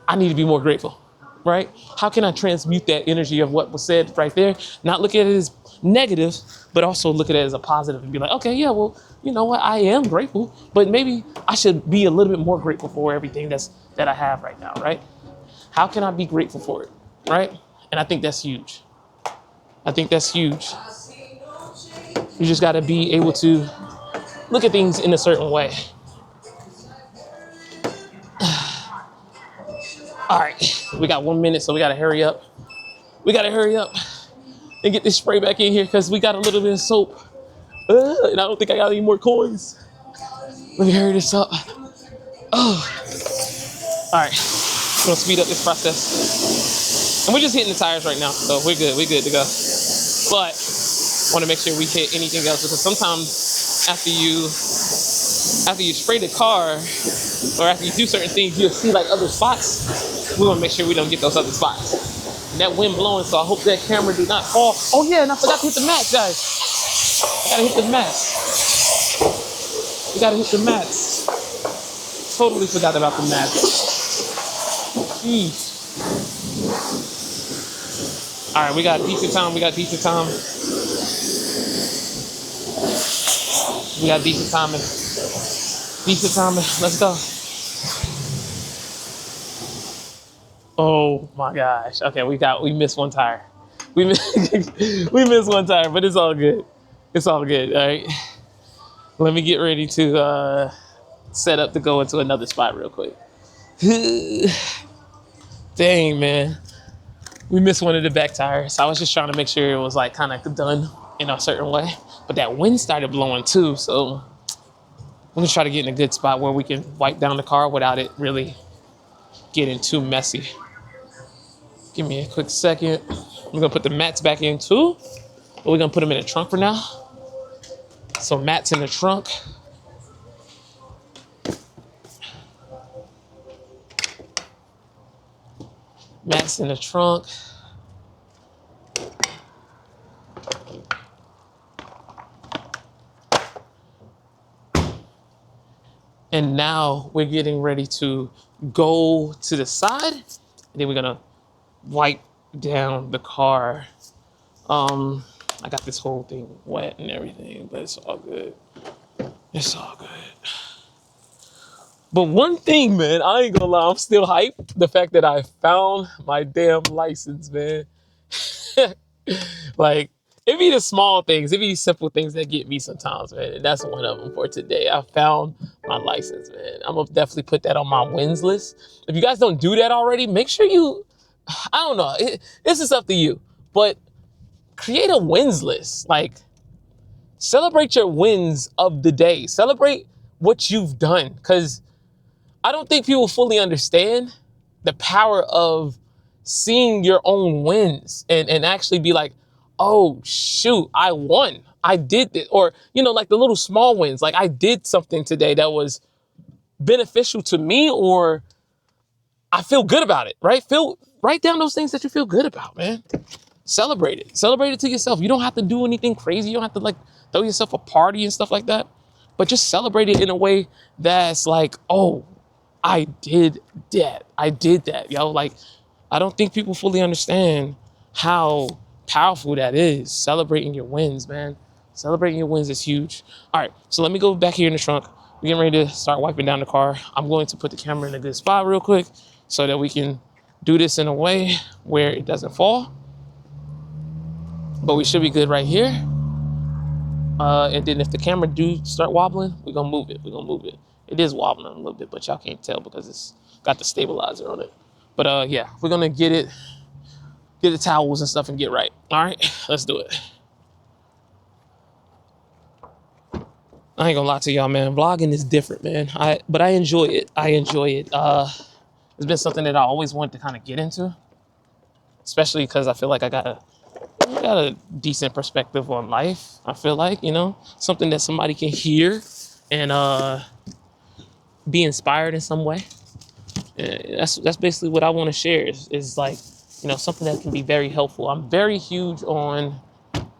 I need to be more grateful, right? How can I transmute that energy of what was said right there? Not look at it as negative, but also look at it as a positive and be like, okay, yeah, well, you know what? I am grateful, but maybe I should be a little bit more grateful for everything that I have right now, right? How can I be grateful for it, right? And I think that's huge. I think that's huge. You just got to be able to look at things in a certain way. All right, we got 1 minute, so we got to hurry up. We got to hurry up and get this spray back in here because we got a little bit of soap. And I don't think I got any more coins. Let me hurry this up. Oh, all right. I'm gonna speed up this process. And we're just hitting the tires right now, so we're good. We're good to go. But I want to make sure we hit anything else because sometimes after you spray the car or after you do certain things, you'll see like other spots. We want to make sure we don't get those other spots. And that wind blowing, so I hope that camera do not fall. Oh yeah, and I forgot to hit the mats, guys. I gotta hit the mats. We gotta hit the mats. Totally forgot about the mats. Jeez. All right, we got decent time. We got decent time. We got decent timing. Decent timing. Let's go. Oh my gosh. Okay, we missed one tire. We missed one tire, but it's all good. It's all good. All right. Let me get ready to set up to go into another spot real quick. Dang, man. We missed one of the back tires. I was just trying to make sure it was like kind of done in a certain way. But that wind started blowing too, so I'm gonna try to get in a good spot where we can wipe down the car without it really getting too messy. Give me a quick second. We're gonna put the mats back in too, but we're gonna put them in the trunk for now. So mats in the trunk. Mats in the trunk. And now we're getting ready to go to the side. And then we're gonna wipe down the car. I got this whole thing wet and everything, but it's all good. It's all good. But one thing, man, I ain't gonna lie, I'm still hyped. The fact that I found my damn license, man. Like, it be the small things, it be simple things that get me sometimes, man. And that's one of them for today. I found my license, man. I'm gonna definitely put that on my wins list. If you guys don't do that already, make sure I don't know, this is up to you. But create a wins list. Like, celebrate your wins of the day. Celebrate what you've done. Because I don't think people fully understand the power of seeing your own wins and actually be like, oh, shoot, I won. I did it. Or, like the little small wins. Like, I did something today that was beneficial to me, or I feel good about it, right? Write down those things that you feel good about, man. Celebrate it. Celebrate it to yourself. You don't have to do anything crazy. You don't have to like throw yourself a party and stuff like that. But just celebrate it in a way that's like, oh, I did that. I did that, yo. Like, I don't think people fully understand how powerful that is. Celebrating your wins, man. Celebrating your wins is huge. All right, so let me go back here in the trunk. We're getting ready to start wiping down the car. I'm going to put the camera in a good spot real quick so that we can do this in a way where it doesn't fall. But we should be good right here. And then if the camera do start wobbling, we're gonna move it. We're gonna move it. It is wobbling a little bit, but y'all can't tell because it's got the stabilizer on it. But yeah, we're gonna get the towels and stuff and get right. All right, let's do it. I ain't gonna lie to y'all, man. Vlogging is different, man. But I enjoy it. I enjoy it. It's been something that I always wanted to kind of get into, especially because I feel like I got a decent perspective on life. I feel like, something that somebody can hear and be inspired in some way. That's basically what I want to share is like, something that can be very helpful. I'm very huge on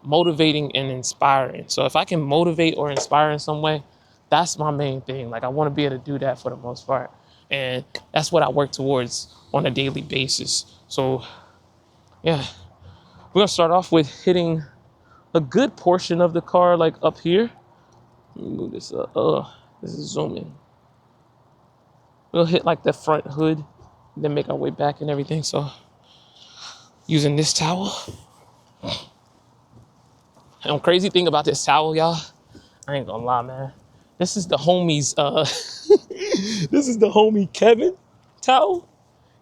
motivating and inspiring. So if I can motivate or inspire in some way, that's my main thing. Like, I want to be able to do that for the most part. And that's what I work towards on a daily basis. So yeah, we're gonna start off with hitting a good portion of the car, like up here. Let me move this up. This is zooming. We'll hit like the front hood, then make our way back and everything. So using this towel. And crazy thing about this towel, y'all, I ain't gonna lie, man. This is the homie's this is the homie Kevin towel.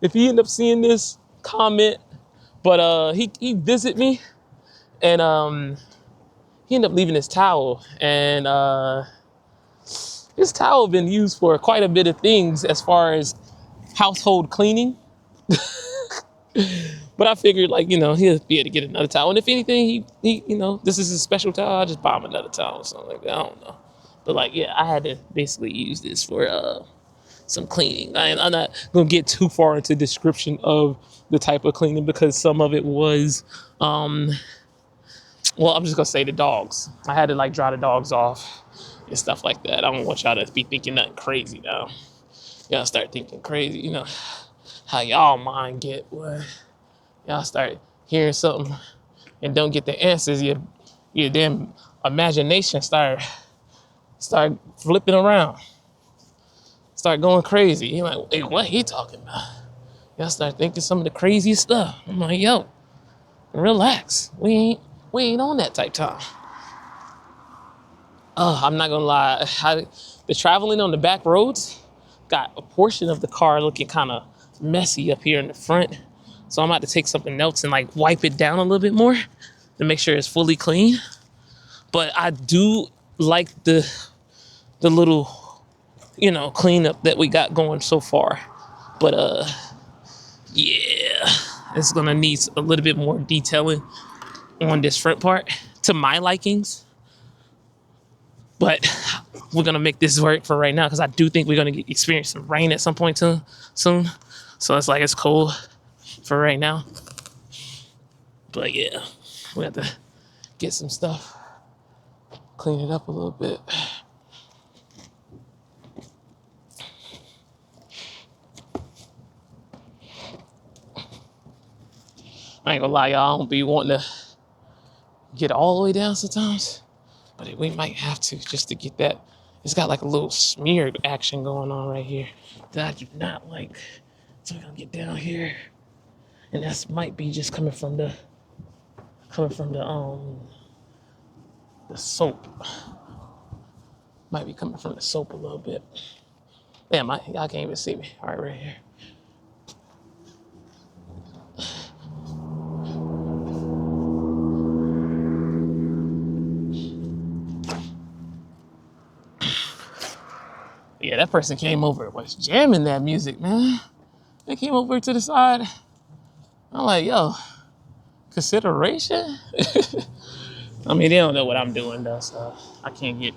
If he end up seeing this, comment. But he visit me and he ended up leaving his towel, and This towel been used for quite a bit of things as far as household cleaning. But I figured, like, he'll be able to get another towel. And if anything, this is a special towel. I'll just buy him another towel or something like that. I don't know. But, like, yeah, I had to basically use this for some cleaning. I'm not going to get too far into description of the type of cleaning because some of it was, well, I'm just going to say the dogs. I had to, like, dry the dogs off and stuff like that. I don't want y'all to be thinking nothing crazy now. Y'all start thinking crazy, how y'all mind get, what? Y'all start hearing something and don't get the answers. Your damn imagination start flipping around, start going crazy. You're like, hey, what he talking about? Y'all start thinking some of the craziest stuff. I'm like, yo, relax. We ain't on that type time. I'm not gonna lie. The traveling on the back roads got a portion of the car looking kind of messy up here in the front. So I'm about to take something else and like wipe it down a little bit more to make sure it's fully clean. But I do like the little, cleanup that we got going so far. But yeah, it's gonna need a little bit more detailing on this front part to my likings. But we're gonna make this work for right now because I do think we're gonna experience some rain at some point soon. So it's cool for right now. But yeah, we have to get some stuff, clean it up a little bit. I ain't gonna lie, y'all, I don't be wanting to get all the way down sometimes, but we might have to just to get that. It's got like a little smeared action going on right here that I do not like. So we're gonna get down here, and that might be just coming from the soap. Might be coming from the soap a little bit. Damn, y'all can't even see me. All right here. Yeah, that person came over, was jamming that music, man. They came over to the side. I'm like, yo, consideration? I mean, they don't know what I'm doing though, so I can't get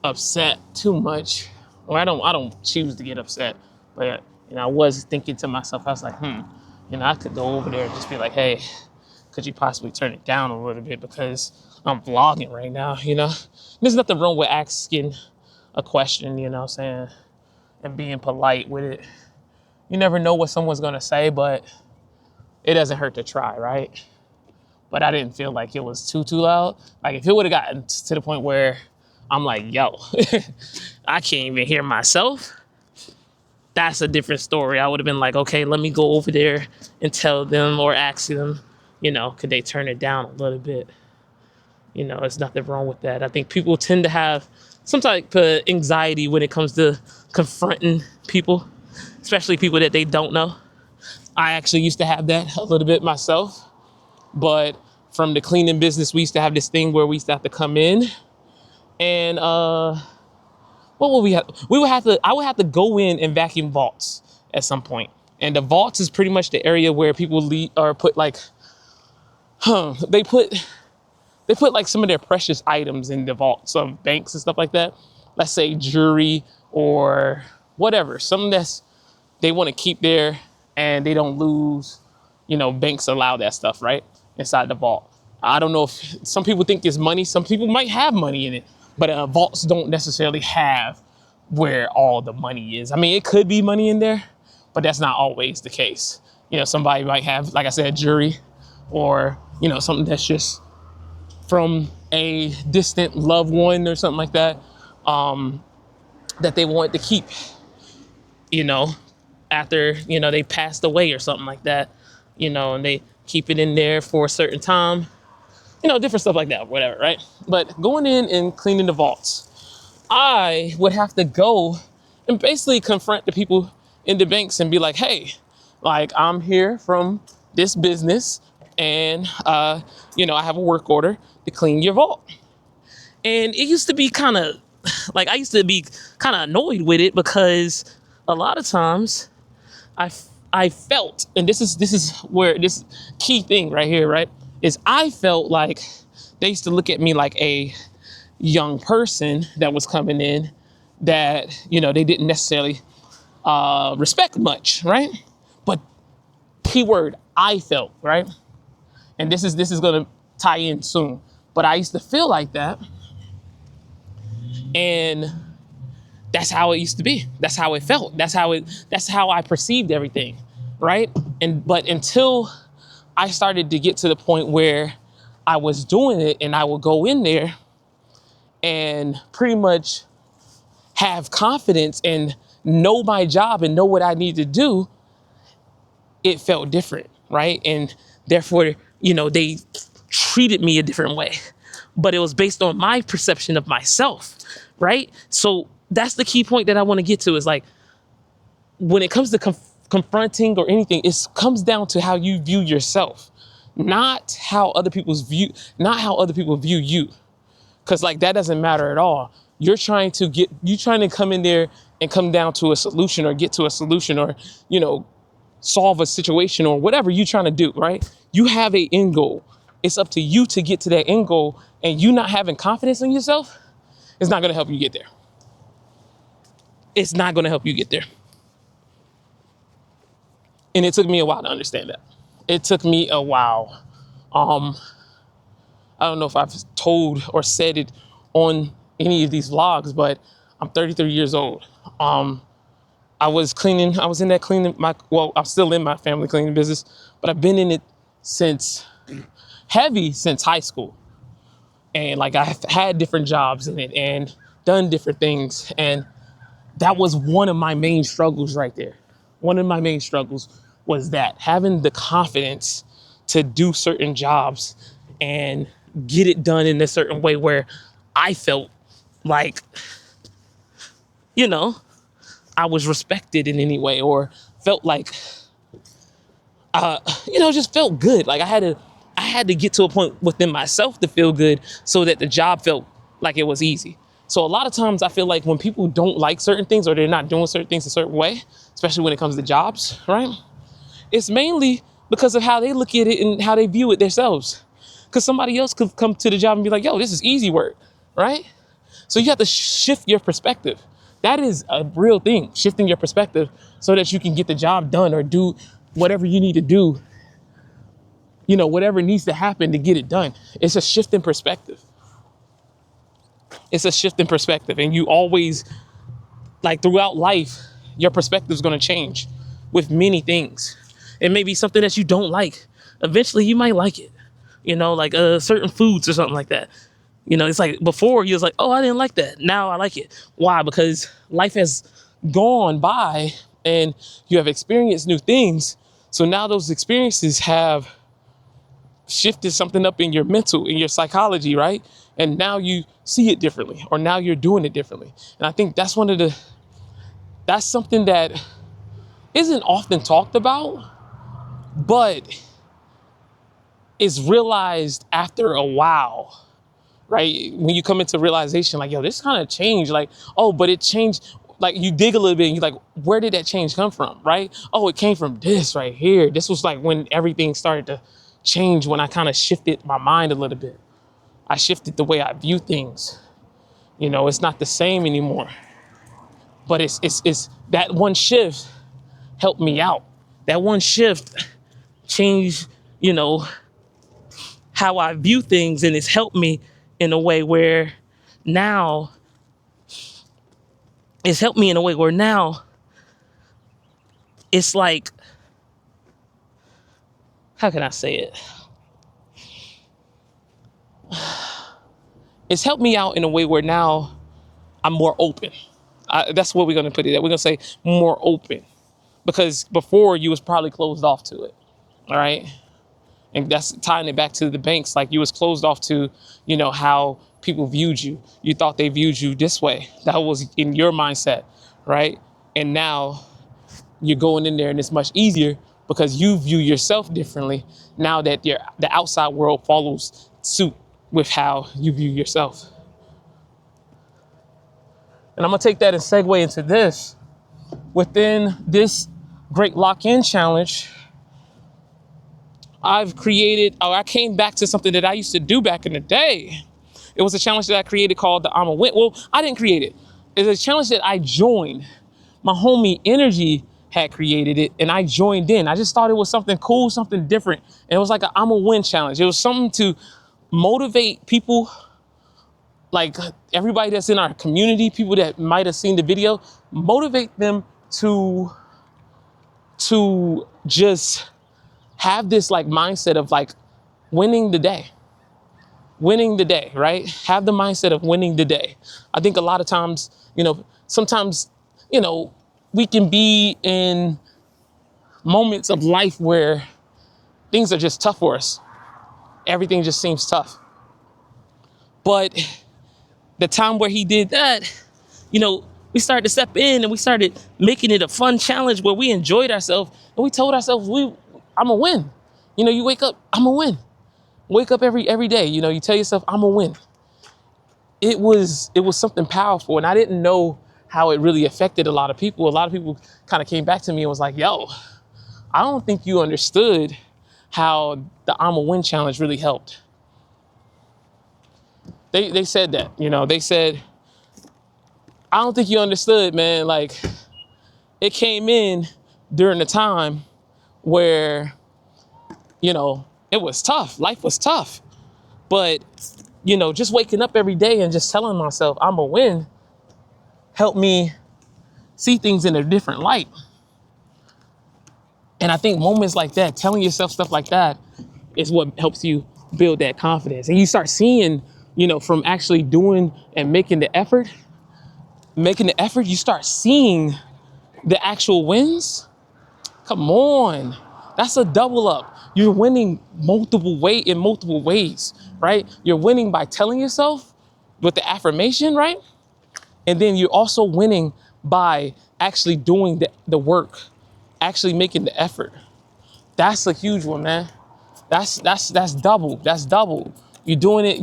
upset too much. Or I don't choose to get upset. But I was thinking to myself, I was like, I could go over there and just be like, hey, could you possibly turn it down a little bit because I'm vlogging right now, There's nothing wrong with asking a question, what I'm saying, and being polite with it. You never know what someone's gonna say, but it doesn't hurt to try, right? But I didn't feel like it was too loud. Like if it would have gotten to the point where I'm like, yo, I can't even hear myself, that's a different story. I would have been like, okay, let me go over there and tell them or ask them, could they turn it down a little bit? There's nothing wrong with that. I think people tend to have some type of anxiety when it comes to confronting people, especially people that they don't know. I actually used to have that a little bit myself, but from the cleaning business, we used to have this thing where we used to have to come in and what would we have? I would have to go in and vacuum vaults at some point. And the vaults is pretty much the area where people put like, they put like some of their precious items in the vaults of banks and stuff like that. Let's say jewelry or whatever, something they want to keep there and they don't lose. Banks allow that stuff, right? Inside the vault. I don't know if some people think it's money. Some people might have money in it, but vaults don't necessarily have where all the money is. I mean, it could be money in there, but that's not always the case. Somebody might have, like I said, jewelry or, something that's just from a distant loved one or something like that, that they want to keep, after, they passed away or something like that, and they keep it in there for a certain time, different stuff like that, whatever, right? But going in and cleaning the vaults, I would have to go and basically confront the people in the banks and be like, hey, like I'm here from this business and, I have a work order to clean your vault. And it used to be kind of like I used to be kind of annoyed with it because a lot of times I I felt, and this is where this key thing right here, right, is I felt like they used to look at me like a young person that was coming in that they didn't necessarily respect much, right? But keyword I felt, right, and this is gonna tie in soon. But I used to feel like that, and that's how it used to be. That's how it felt. That's how I perceived everything, right? And but until I started to get to the point where I was doing it and I would go in there and pretty much have confidence and know my job and know what I need to do, it felt different, right? And therefore, they treated me a different way. But it was based on my perception of myself, right? So that's the key point that I want to get to is like, when it comes to confronting or anything, it comes down to how you view yourself, not how other not how other people view you. Cause like that doesn't matter at all. You trying to come in there and come down to a solution or get to a solution or, solve a situation or whatever you're trying to do, right? You have a end goal. It's up to you to get to that end goal, and you not having confidence in yourself is not going to help you get there. It's not going to help you get there. And it took me a while to understand that. It took me a while. I don't know if I've told or said it on any of these vlogs, but I'm 33 years old. I was in that cleaning I'm still in my family cleaning business, but I've been in it since high school. And like I've had different jobs in it and done different things. And that was one of my main struggles right there. One of my main struggles was that having the confidence to do certain jobs and get it done in a certain way where I felt like, I was respected in any way or felt like, just felt good. Like I had to get to a point within myself to feel good so that the job felt like it was easy. So a lot of times I feel like when people don't like certain things or they're not doing certain things a certain way, especially when it comes to jobs, right? It's mainly because of how they look at it and how they view it themselves. Because somebody else could come to the job and be like, yo, this is easy work, right? So you have to shift your perspective. That is a real thing, shifting your perspective so that you can get the job done or do whatever you need to do, whatever needs to happen to get it done. It's a shift in perspective. It's a shift in perspective. And you always, like throughout life, your perspective is going to change with many things. It may be something that you don't like. Eventually you might like it, like certain foods or something like that. It's like before you was like, oh, I didn't like that. Now I like it. Why? Because life has gone by and you have experienced new things. So now those experiences have shifted something up in your mental, in your psychology, right? And now you see it differently, or now you're doing it differently. And I think that's something that isn't often talked about, but is realized after a while, right? When you come into realization, like, yo, this kind of changed, like, oh, but it changed. Like you dig a little bit and you're like, where did that change come from, right? Oh, it came from this right here. This was like when everything started to change, when I kind of shifted my mind a little bit. I shifted the way I view things. It's not the same anymore. But it's that one shift helped me out. That one shift changed, how I view things, and it's helped me in a way where now it's like, how can I say it? It's helped me out in a way where now I'm more open. That's what we're going to put it at. We're going to say more open, because before you was probably closed off to it. All right. And that's tying it back to the banks. Like you was closed off to, how people viewed you. You thought they viewed you this way. That was in your mindset. Right. And now you're going in there and it's much easier because you view yourself differently now that the outside world follows suit with how you view yourself. And I'm gonna take that and segue into this. Within this great lock-in challenge, I came back to something that I used to do back in the day. It was a challenge that I created called the I'm a Win. Well, I didn't create it. It's a challenge that I joined. My homie Energy had created it and I joined in. I just thought it was something cool, something different. And it was like a I'm a Win challenge. It was something to motivate people, like everybody that's in our community, people that might have seen the video, motivate them to just have this like mindset of like winning the day, right? Have the mindset of winning the day. I think a lot of times, sometimes, we can be in moments of life where things are just tough for us. Everything just seems tough. But the time where he did that, we started to step in and we started making it a fun challenge where we enjoyed ourselves and we told ourselves, I'm a win. You wake up, I'm a win. Wake up every day. You tell yourself, I'm a win. It was something powerful. And I didn't know how it really affected a lot of people. A lot of people kind of came back to me and was like, yo, I don't think you understood how the I'm a Win challenge really helped. They said that, they said, I don't think you understood, man. Like, it came in during the time where, it was tough. Life was tough. But, just waking up every day and just telling myself I'm a win helped me see things in a different light. And I think moments like that, telling yourself stuff like that, is what helps you build that confidence. And you start seeing, from actually doing and making the effort, you start seeing the actual wins. Come on. That's a double up. You're winning in multiple ways, right? You're winning by telling yourself with the affirmation, right? And then you're also winning by actually doing the work, actually making the effort. That's a huge one, man. That's double. That's double. You're doing it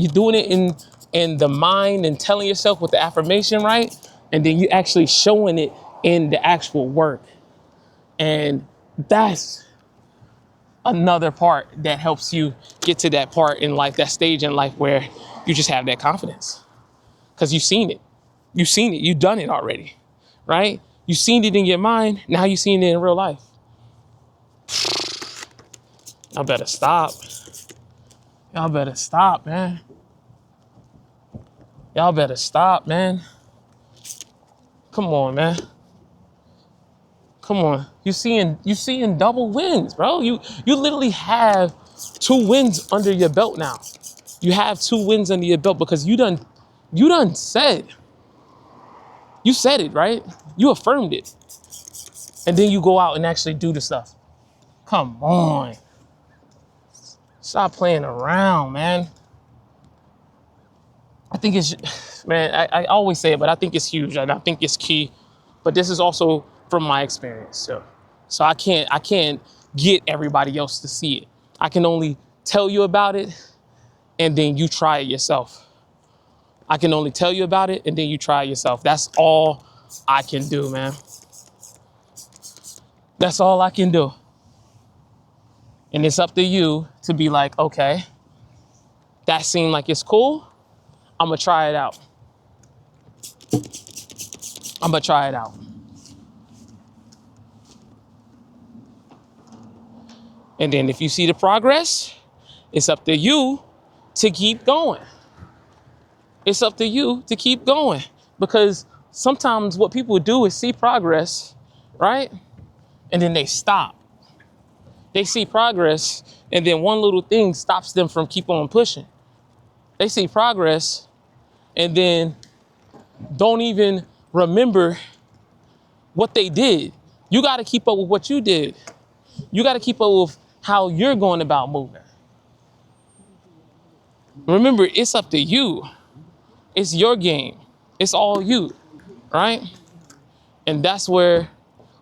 in the mind and telling yourself with the affirmation, right? And then you actually showing it in the actual work. And that's another part that helps you get to that part in life, that stage in life where you just have that confidence. Because you've seen it. You've done it already, right? You've seen it in your mind. Now you've seen it in real life. Y'all better stop. Y'all better stop, man. Y'all better stop, man. Come on, man. Come on. You seeing double wins, bro. You literally have 2 wins under your belt now. You have 2 wins under your belt because you done said. You said it, right? You affirmed it. And then you go out and actually do the stuff. Come on. Stop playing around, man. I think it's, man, I always say it, but I think it's huge and I think it's key. But this is also from my experience. So I can't get everybody else to see it. I can only tell you about it and then you try it yourself. I can only tell you about it and then you try it yourself. That's all I can do, man. That's all I can do. And it's up to you to be like, okay, that seemed like it's cool. I'm gonna try it out. And then if you see the progress, it's up to you to keep going. It's up to you to keep going. Because sometimes what people do is see progress, right? And then they stop. They see progress, and then one little thing stops them from keep on pushing. They see progress, and then don't even remember what they did. You got to keep up with what you did. You got to keep up with how you're going about moving. Remember, it's up to you. It's your game. It's all you, right? And that's where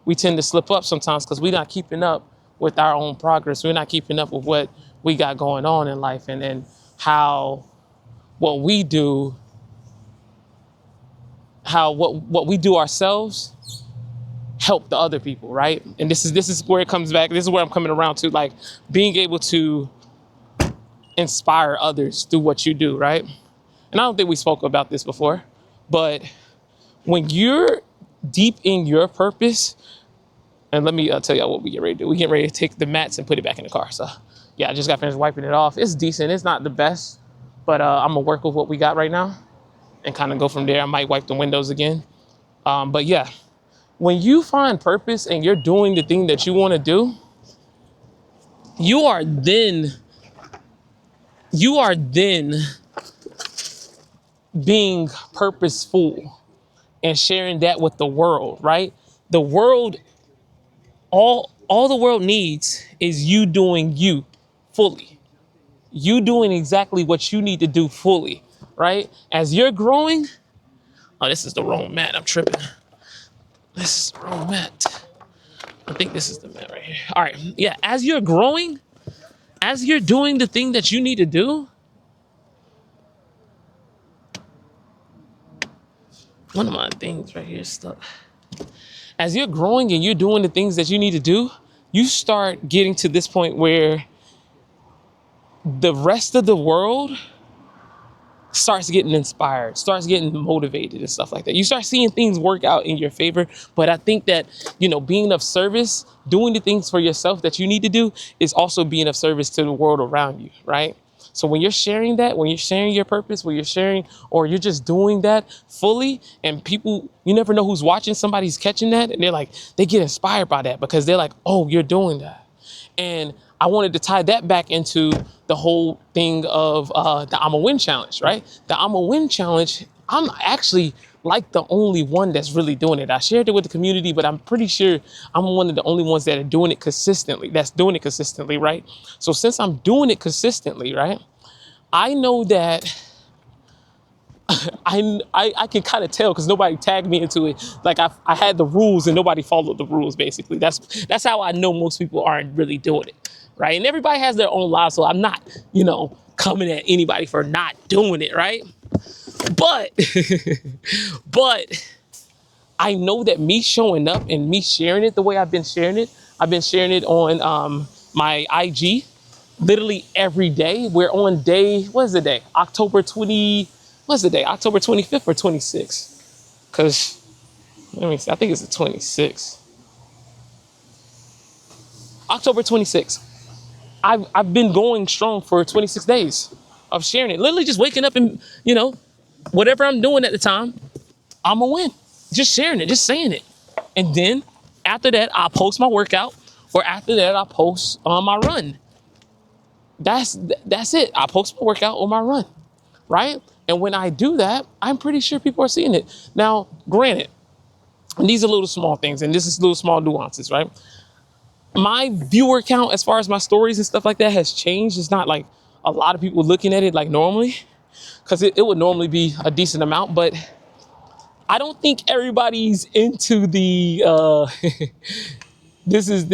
we tend to slip up sometimes because we're not keeping up with our own progress. We're not keeping up with what we got going on in life and how what we do how what we do ourselves help the other people, right? And this is where it comes back. This is where I'm coming around to, like, being able to inspire others through what you do, right? And I don't think we spoke about this before, but when you're deep in your purpose, and let me tell y'all what we get ready to do. We get ready to take the mats and put it back in the car. So yeah, I just got finished wiping it off. It's decent. It's not the best, but I'm gonna work with what we got right now and kind of go from there. I might wipe the windows again. But yeah, when you find purpose and you're doing the thing that you want to do, you are then being purposeful and sharing that with the world, right? The world, all the world needs is you doing you fully. You doing exactly what you need to do fully, right? As you're growing, oh, this is the wrong mat. I'm tripping. This is the wrong mat. I think this is the mat right here. All right, yeah, as you're growing, as you're doing the thing that you need to do, one of my things right here is stuck. As you're growing and you're doing the things that you need to do, you start getting to this point where the rest of the world starts getting inspired, starts getting motivated and stuff like that. You start seeing things work out in your favor. But I think that, being of service, doing the things for yourself that you need to do is also being of service to the world around you, right? So when you're sharing that, when you're sharing your purpose, when you're sharing, or you're just doing that fully, and people, you never know who's watching, somebody's catching that, and they get inspired by that because they're like, oh, you're doing that. And I wanted to tie that back into the whole thing of the I'm a Win challenge, right? The I'm a Win challenge, I'm actually like the only one that's really doing it. I shared it with the community, but I'm pretty sure I'm one of the only ones that are doing it consistently, right? So since I'm doing it consistently, right, I know that I can kind of tell because nobody tagged me into it. Like I had the rules and nobody followed the rules, basically. That's how I know most people aren't really doing it, right? And everybody has their own lives, so I'm not, coming at anybody for not doing it, right? But, but I know that me showing up and me sharing it the way I've been sharing it on my IG literally every day. We're on day, what is the day? October 25th or 26th? Because, let me see, I think it's the 26th. October 26th. I've been going strong for 26 days of sharing it. Literally just waking up and, whatever I'm doing at the time, I'm gonna win. Just sharing it, just saying it. And then after that, I'll post my workout, or after that, I'll post my run. That's it. I post my workout or my run, right? And when I do that, I'm pretty sure people are seeing it. Now, granted, and these are little small things, and this is little small nuances, right? My viewer count, as far as my stories and stuff like that, has changed. It's not like a lot of people looking at it like normally, because it would normally be a decent amount, but I don't think everybody's into the this is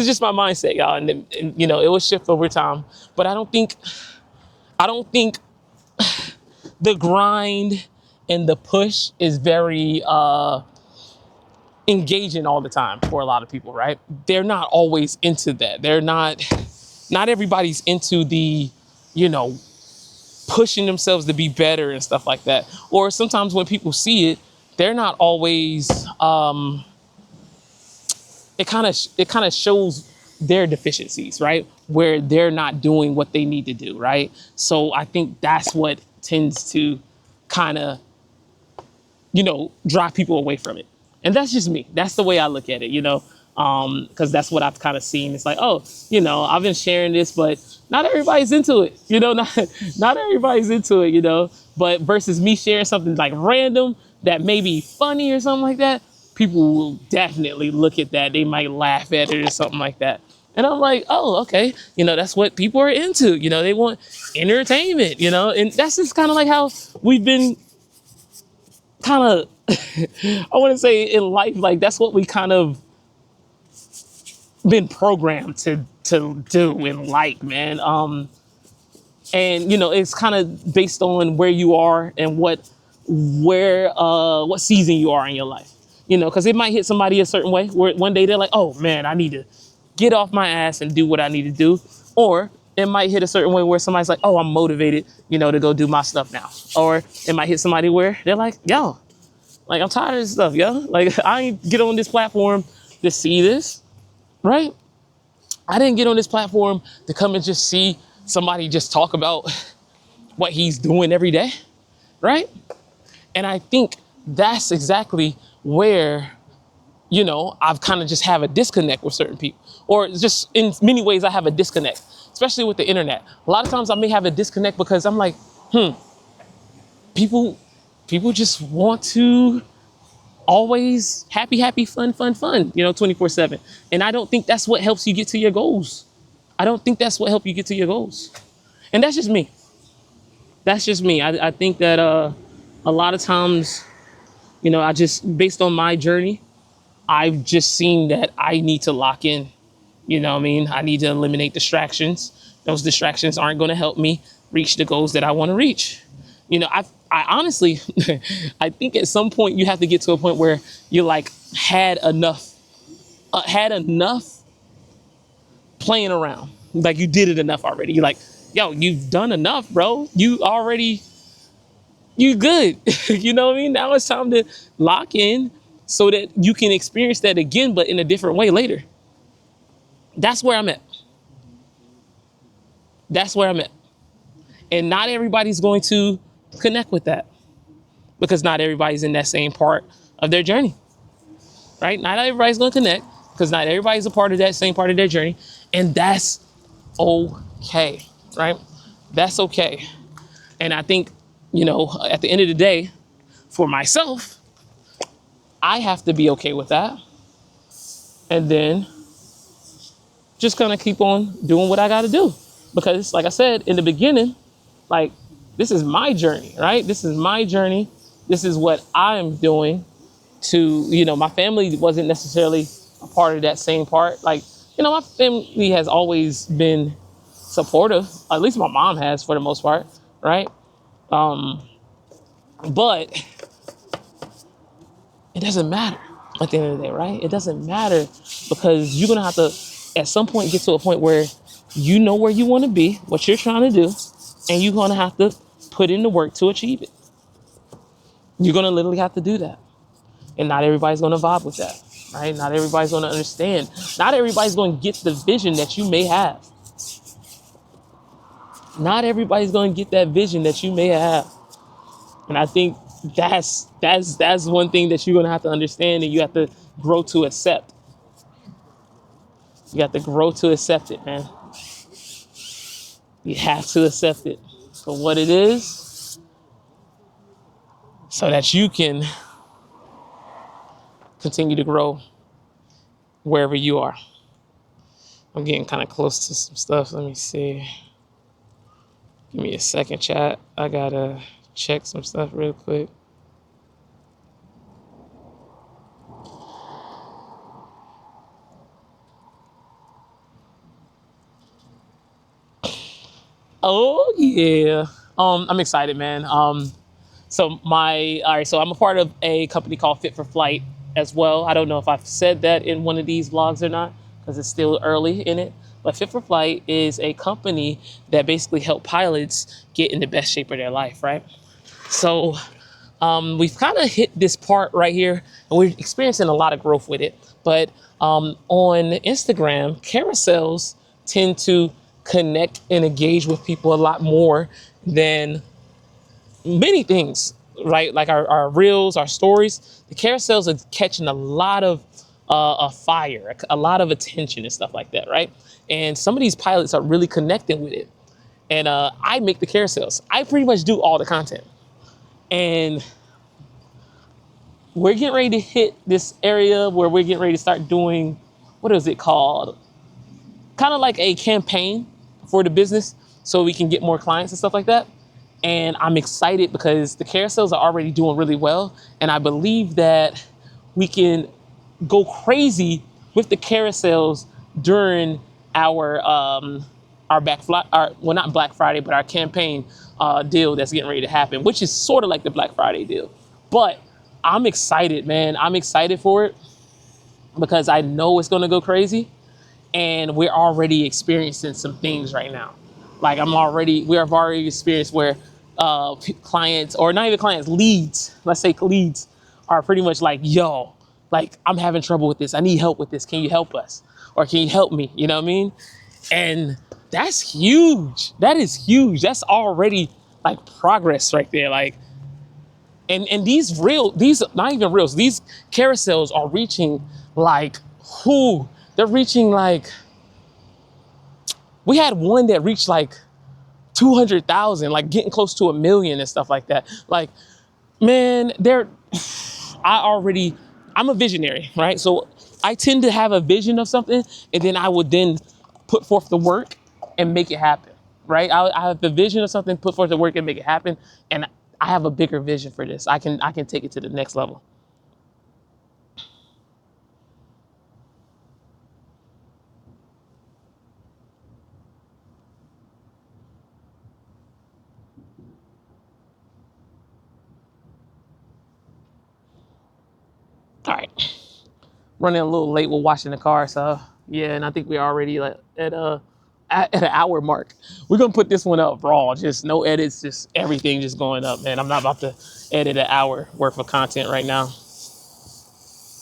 just my mindset, y'all, and it will shift over time. But I don't think the grind and the push is very engaging all the time for a lot of people, right? They're not always into that. Not everybody's into the, pushing themselves to be better and stuff like that. Or sometimes when people see it, they're not always, it kind of shows their deficiencies, right? Where they're not doing what they need to do, right? So I think that's what tends to kind of, drive people away from it. And that's just me. That's the way I look at it, because that's what I've kind of seen. It's like, oh, I've been sharing this, but not everybody's into it, not everybody's into it, but versus me sharing something like random that may be funny or something like that, people will definitely look at that. They might laugh at it or something like that. And I'm like, oh, okay. That's what people are into. They want entertainment, and that's just kind of like how we've been kind of, I want to say in life, like that's what we kind of been programmed to do and like, man. And it's kind of based on where you are and what what season you are in your life. Because it might hit somebody a certain way where one day they're like, oh man, I need to get off my ass and do what I need to do. Or it might hit a certain way where somebody's like, oh, I'm motivated, to go do my stuff now. Or it might hit somebody where they're like, yo, like, I'm tired of this stuff, yo. Like, I ain't get on this platform to see this, right? I didn't get on this platform to come and just see somebody just talk about what he's doing every day, right? And I think that's exactly where, I've kind of just have a disconnect with certain people, or just in many ways I have a disconnect, especially with the internet. A lot of times I may have a disconnect because I'm like, people just want to always happy, fun, 24/7. And I don't think that's what helps you get to your goals. I don't think that's what helps you get to your goals. And that's just me. I think that a lot of times, I just, based on my journey, I've just seen that I need to lock in. You know what I mean? I need to eliminate distractions. Those distractions aren't going to help me reach the goals that I want to reach. I honestly, I think at some point you have to get to a point where you're like, had enough playing around. Like, you did it enough already. You're like, yo, you've done enough, bro. You good. You know what I mean? Now it's time to lock in so that you can experience that again, but in a different way later. That's where I'm at. And not everybody's going to connect with that, because not everybody's in that same part of their journey, right? Not everybody's going to connect because not everybody's a part of that same part of their journey. And that's okay, right? That's okay. And I think, at the end of the day, for myself, I have to be okay with that. And then just gonna keep on doing what I got to do. Because like I said in the beginning, like, this is my journey, right? This is my journey. This is what I'm doing to, my family wasn't necessarily a part of that same part. Like, my family has always been supportive. At least my mom has, for the most part, right? But it doesn't matter at the end of the day, right? It doesn't matter, because you're going to have to, at some point, get to a point where you know where you want to be, what you're trying to do, and you're going to have to put in the work to achieve it. You're going to literally have to do that. And not everybody's going to vibe with that, right? Not everybody's going to understand. Not everybody's going to get the vision that you may have. Not everybody's going to get that vision that you may have. And I think that's one thing that you're going to have to understand, and you have to grow to accept. You have to grow to accept it, man. You have to accept it for what it is, so that you can continue to grow wherever you are. I'm getting kind of close to some stuff. Let me see. Give me a second, chat. I gotta check some stuff real quick. Oh yeah. I'm excited, man. So I'm a part of a company called Fit for Flight as well. I don't know if I've said that in one of these vlogs or not, because it's still early in it. But Fit for Flight is a company that basically help pilots get in the best shape of their life, right? So we've kind of hit this part right here, and we're experiencing a lot of growth with it. But on Instagram, carousels tend to connect and engage with people a lot more than many things, right? Like our reels, our stories. The carousels are catching a lot of fire, a lot of attention and stuff like that, right? And some of these pilots are really connecting with it. And I make the carousels. I pretty much do all the content. And we're getting ready to hit this area where we're getting ready to start doing, what is it called? Kind of like a campaign for the business, so we can get more clients and stuff like that. And I'm excited because the carousels are already doing really well. And I believe that we can go crazy with the carousels during our well, not Black Friday, but our campaign deal that's getting ready to happen, which is sort of like the Black Friday deal. But I'm excited, man. I'm excited for it because I know it's going to go crazy, and we're already experiencing some things right now. Like we have already experienced where clients, or not even clients, leads, let's say leads, are pretty much like, yo, like, I'm having trouble with this. I need help with this. Can you help us? Or can you help me? You know what I mean? And that's huge. That is huge. That's already like progress right there. Like, and these not even reels, these carousels are reaching like they're reaching like, we had one that reached like 200,000, like getting close to 1 million and stuff like that. Like, man, I'm a visionary, right? So I tend to have a vision of something, and then I would then put forth the work and make it happen, right? I have the vision of something, put forth the work and make it happen. And I have a bigger vision for this. I can take it to the next level. All right. Running a little late with washing the car, so yeah, and I think we're already like at an hour mark. We're gonna put this one up raw, just no edits, just everything just going up, man. I'm not about to edit an hour worth of content right now.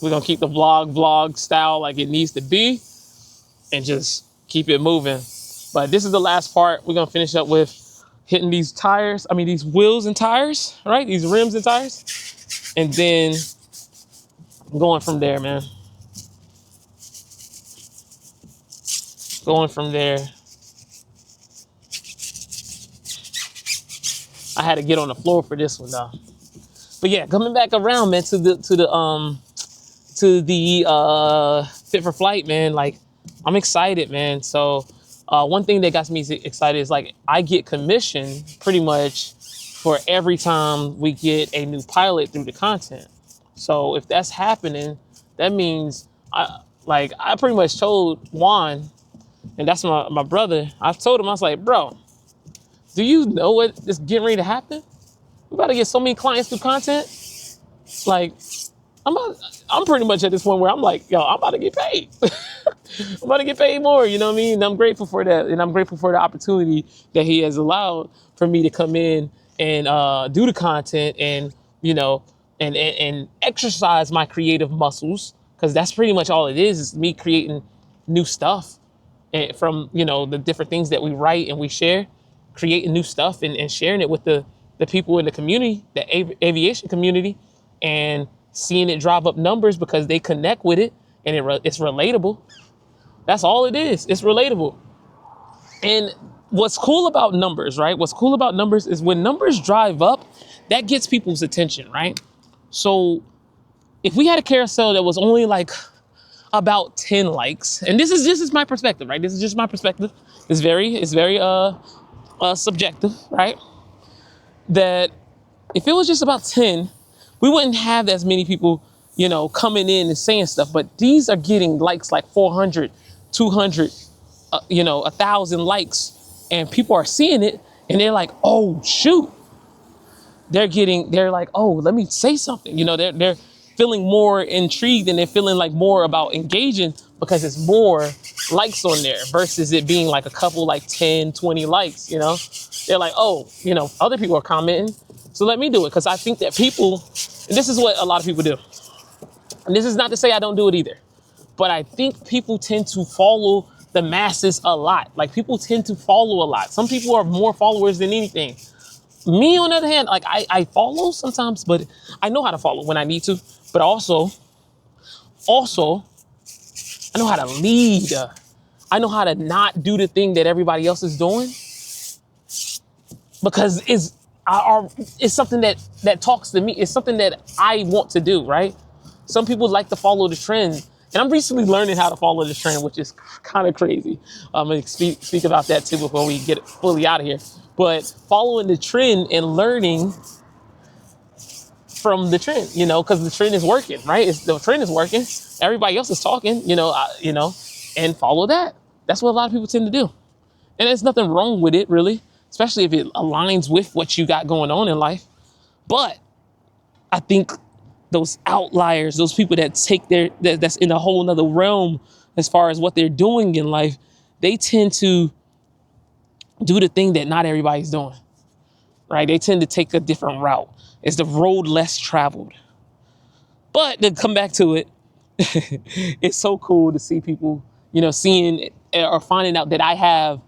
We're gonna keep the vlog style like it needs to be and just keep it moving. But this is the last part. We're gonna finish up with hitting these tires, these wheels and tires, right? These rims and tires. And then going from there, man. Going from there. I had to get on the floor for this one though. But yeah, coming back around, man, to the Fit for Flight, man. Like, I'm excited, man. So one thing that got me excited is like, I get commission pretty much for every time we get a new pilot through the content. So if that's happening, that means I pretty much told Juan, and that's my brother. I told him, I was like, bro, do you know what is getting ready to happen? We about to get so many clients through content. Like, I'm pretty much at this point where I'm like, yo, I'm about to get paid. I'm about to get paid more, you know what I mean? And I'm grateful for that. And I'm grateful for the opportunity that he has allowed for me to come in and do the content and, you know, and exercise my creative muscles. Because that's pretty much all it is me creating new stuff and from, you know, the different things that we write and we share, creating new stuff and sharing it with the people in the community, the aviation community, and seeing it drive up numbers because they connect with it and it's relatable. That's all it is. It's relatable. And what's cool about numbers, right? What's cool about numbers is when numbers drive up, that gets people's attention, right? So if we had a carousel that was only like about 10 likes, and this is my perspective, right? This is just my perspective. It's very subjective, right? That if it was just about 10, we wouldn't have as many people, you know, coming in and saying stuff. But these are getting likes like 400, 200, 1,000 likes, and people are seeing it and they're like, oh shoot. They're like, oh, let me say something. You know, they're feeling more intrigued and they're feeling like more about engaging because it's more likes on there versus it being like a couple, like 10, 20 likes, you know? They're like, oh, you know, other people are commenting, so let me do it. Because I think that people, and this is what a lot of people do. And this is not to say I don't do it either, but I think people tend to follow the masses a lot. Like, people tend to follow a lot. Some people are more followers than anything. Me, on the other hand, like I follow sometimes, but I know how to follow when I need to. But also, I know how to lead. I know how to not do the thing that everybody else is doing because it's something that talks to me. It's something that I want to do, right? Some people like to follow the trend. And I'm recently learning how to follow the trend, which is kind of crazy. I'm going to speak about that too before we get fully out of here. But following the trend and learning from the trend, you know, because the trend is working, right? The trend is working. Everybody else is talking, and follow that. That's what a lot of people tend to do. And there's nothing wrong with it, really, especially if it aligns with what you got going on in life. But I think those outliers, those people that take that's in a whole nother realm as far as what they're doing in life, they tend to do the thing that not everybody's doing, right? They tend to take a different route. It's the road less traveled. But to come back to it, it's so cool to see people, seeing or finding out that I have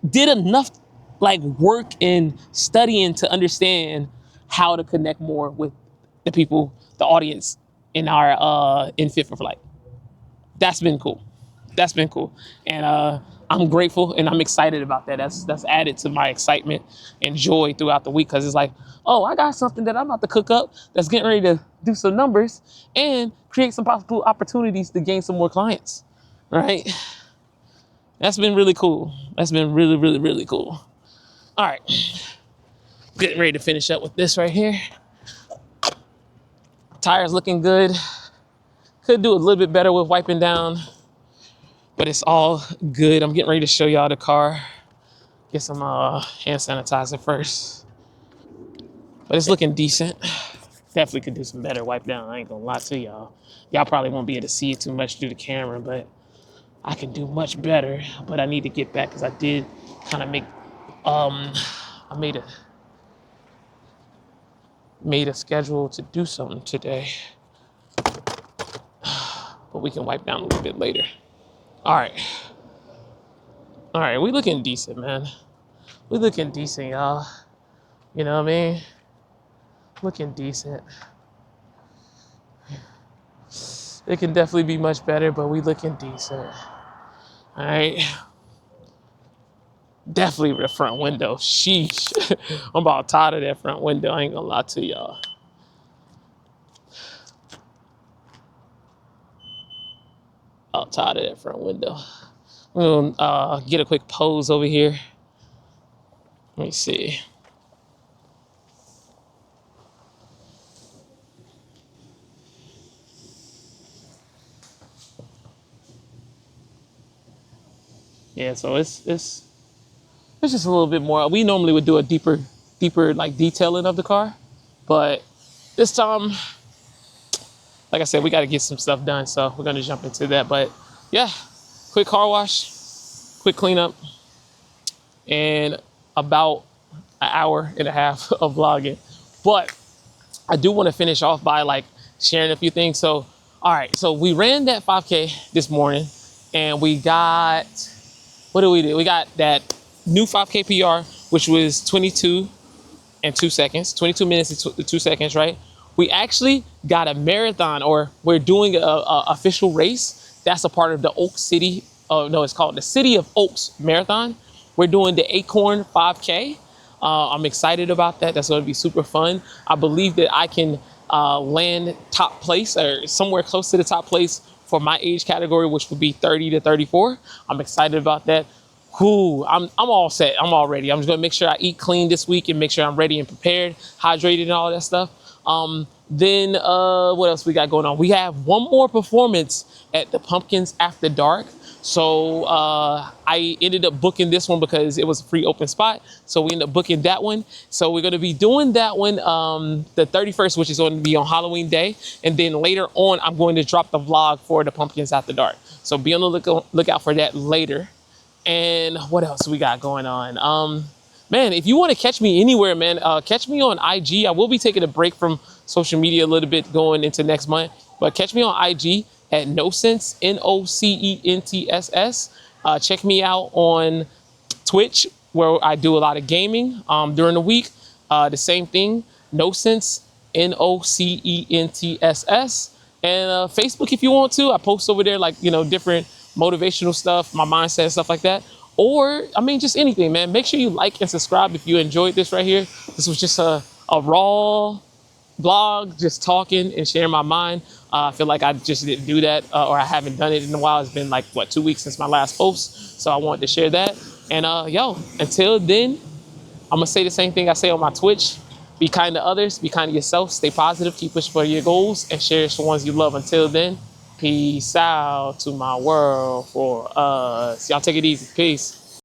did enough like work and studying to understand how to connect more with the people, the audience in our in Fit for Flight. That's been cool. That's been cool. And I'm grateful and I'm excited about that. That's added to my excitement and joy throughout the week, because it's like, oh, I got something that I'm about to cook up that's getting ready to do some numbers and create some possible opportunities to gain some more clients, right? That's been really cool. That's been really, really, really cool. All right, getting ready to finish up with this right here. Tires looking good. Could do a little bit better with wiping down, but it's all good. I'm getting ready to show y'all the car. Get some hand sanitizer first. But it's looking decent. Definitely could do some better wipe down. I ain't gonna lie to y'all. Y'all probably won't be able to see it too much through the camera, but I can do much better. But I need to get back because I did kind of make, I made a schedule to do something today. But we can wipe down a little bit later. All right, we looking decent, man. We looking decent, y'all. You know what I mean? Looking decent. It can definitely be much better, but we looking decent. All right. Definitely the front window. Sheesh. I'm about tired of that front window. I ain't gonna lie to y'all. I'm tired of that front window. I'm gonna get a quick pose over here. Let me see. Yeah, so it's just a little bit more. We normally would do a deeper like detailing of the car, but this time, like I said, we got to get some stuff done, so we're gonna jump into that. But yeah, quick car wash, quick cleanup, and about an hour and a half of vlogging. But I do want to finish off by like sharing a few things. So, all right, so we ran that 5K this morning, and we got, what did we do? We got that new 5K PR, which was 22 and 2 seconds, 22 minutes and 2 seconds, right? We actually got a marathon, or we're doing a official race. That's a part of the Oak City. No, it's called the City of Oaks Marathon. We're doing the Acorn 5K. I'm excited about that. That's going to be super fun. I believe that I can land top place or somewhere close to the top place for my age category, which would be 30 to 34. I'm excited about that. Cool. I'm all set. I'm all ready. I'm just going to make sure I eat clean this week and make sure I'm ready and prepared, hydrated and all that stuff. Then what else we got going on? We have one more performance at the Pumpkins After Dark. So I ended up booking this one because it was a free open spot. So we ended up booking that one. So we're going to be doing that one the 31st, which is going to be on Halloween Day. And then later on, I'm going to drop the vlog for the Pumpkins After Dark. So be on the lookout for that later. And what else we got going on? Man, if you want to catch me anywhere, man, catch me on IG. I will be taking a break from social media a little bit going into next month. But catch me on IG at NoCents, NoCentss. Check me out on Twitch, where I do a lot of gaming during the week. The same thing, NoCents, NoCentss. And Facebook, if you want to. I post over there, like, different motivational stuff, my mindset, stuff like that. Or, I mean, just anything, man. Make sure you like and subscribe if you enjoyed this right here. This was just a raw vlog, just talking and sharing my mind. I feel like I just didn't do that, or I haven't done it in a while. It's been like, 2 weeks since my last post. So I wanted to share that. And yo, until then, I'm gonna say the same thing I say on my Twitch. Be kind to others, be kind to yourself, stay positive, keep pushing for your goals, and share the ones you love. Until then, peace out to my world for us. Y'all take it easy. Peace.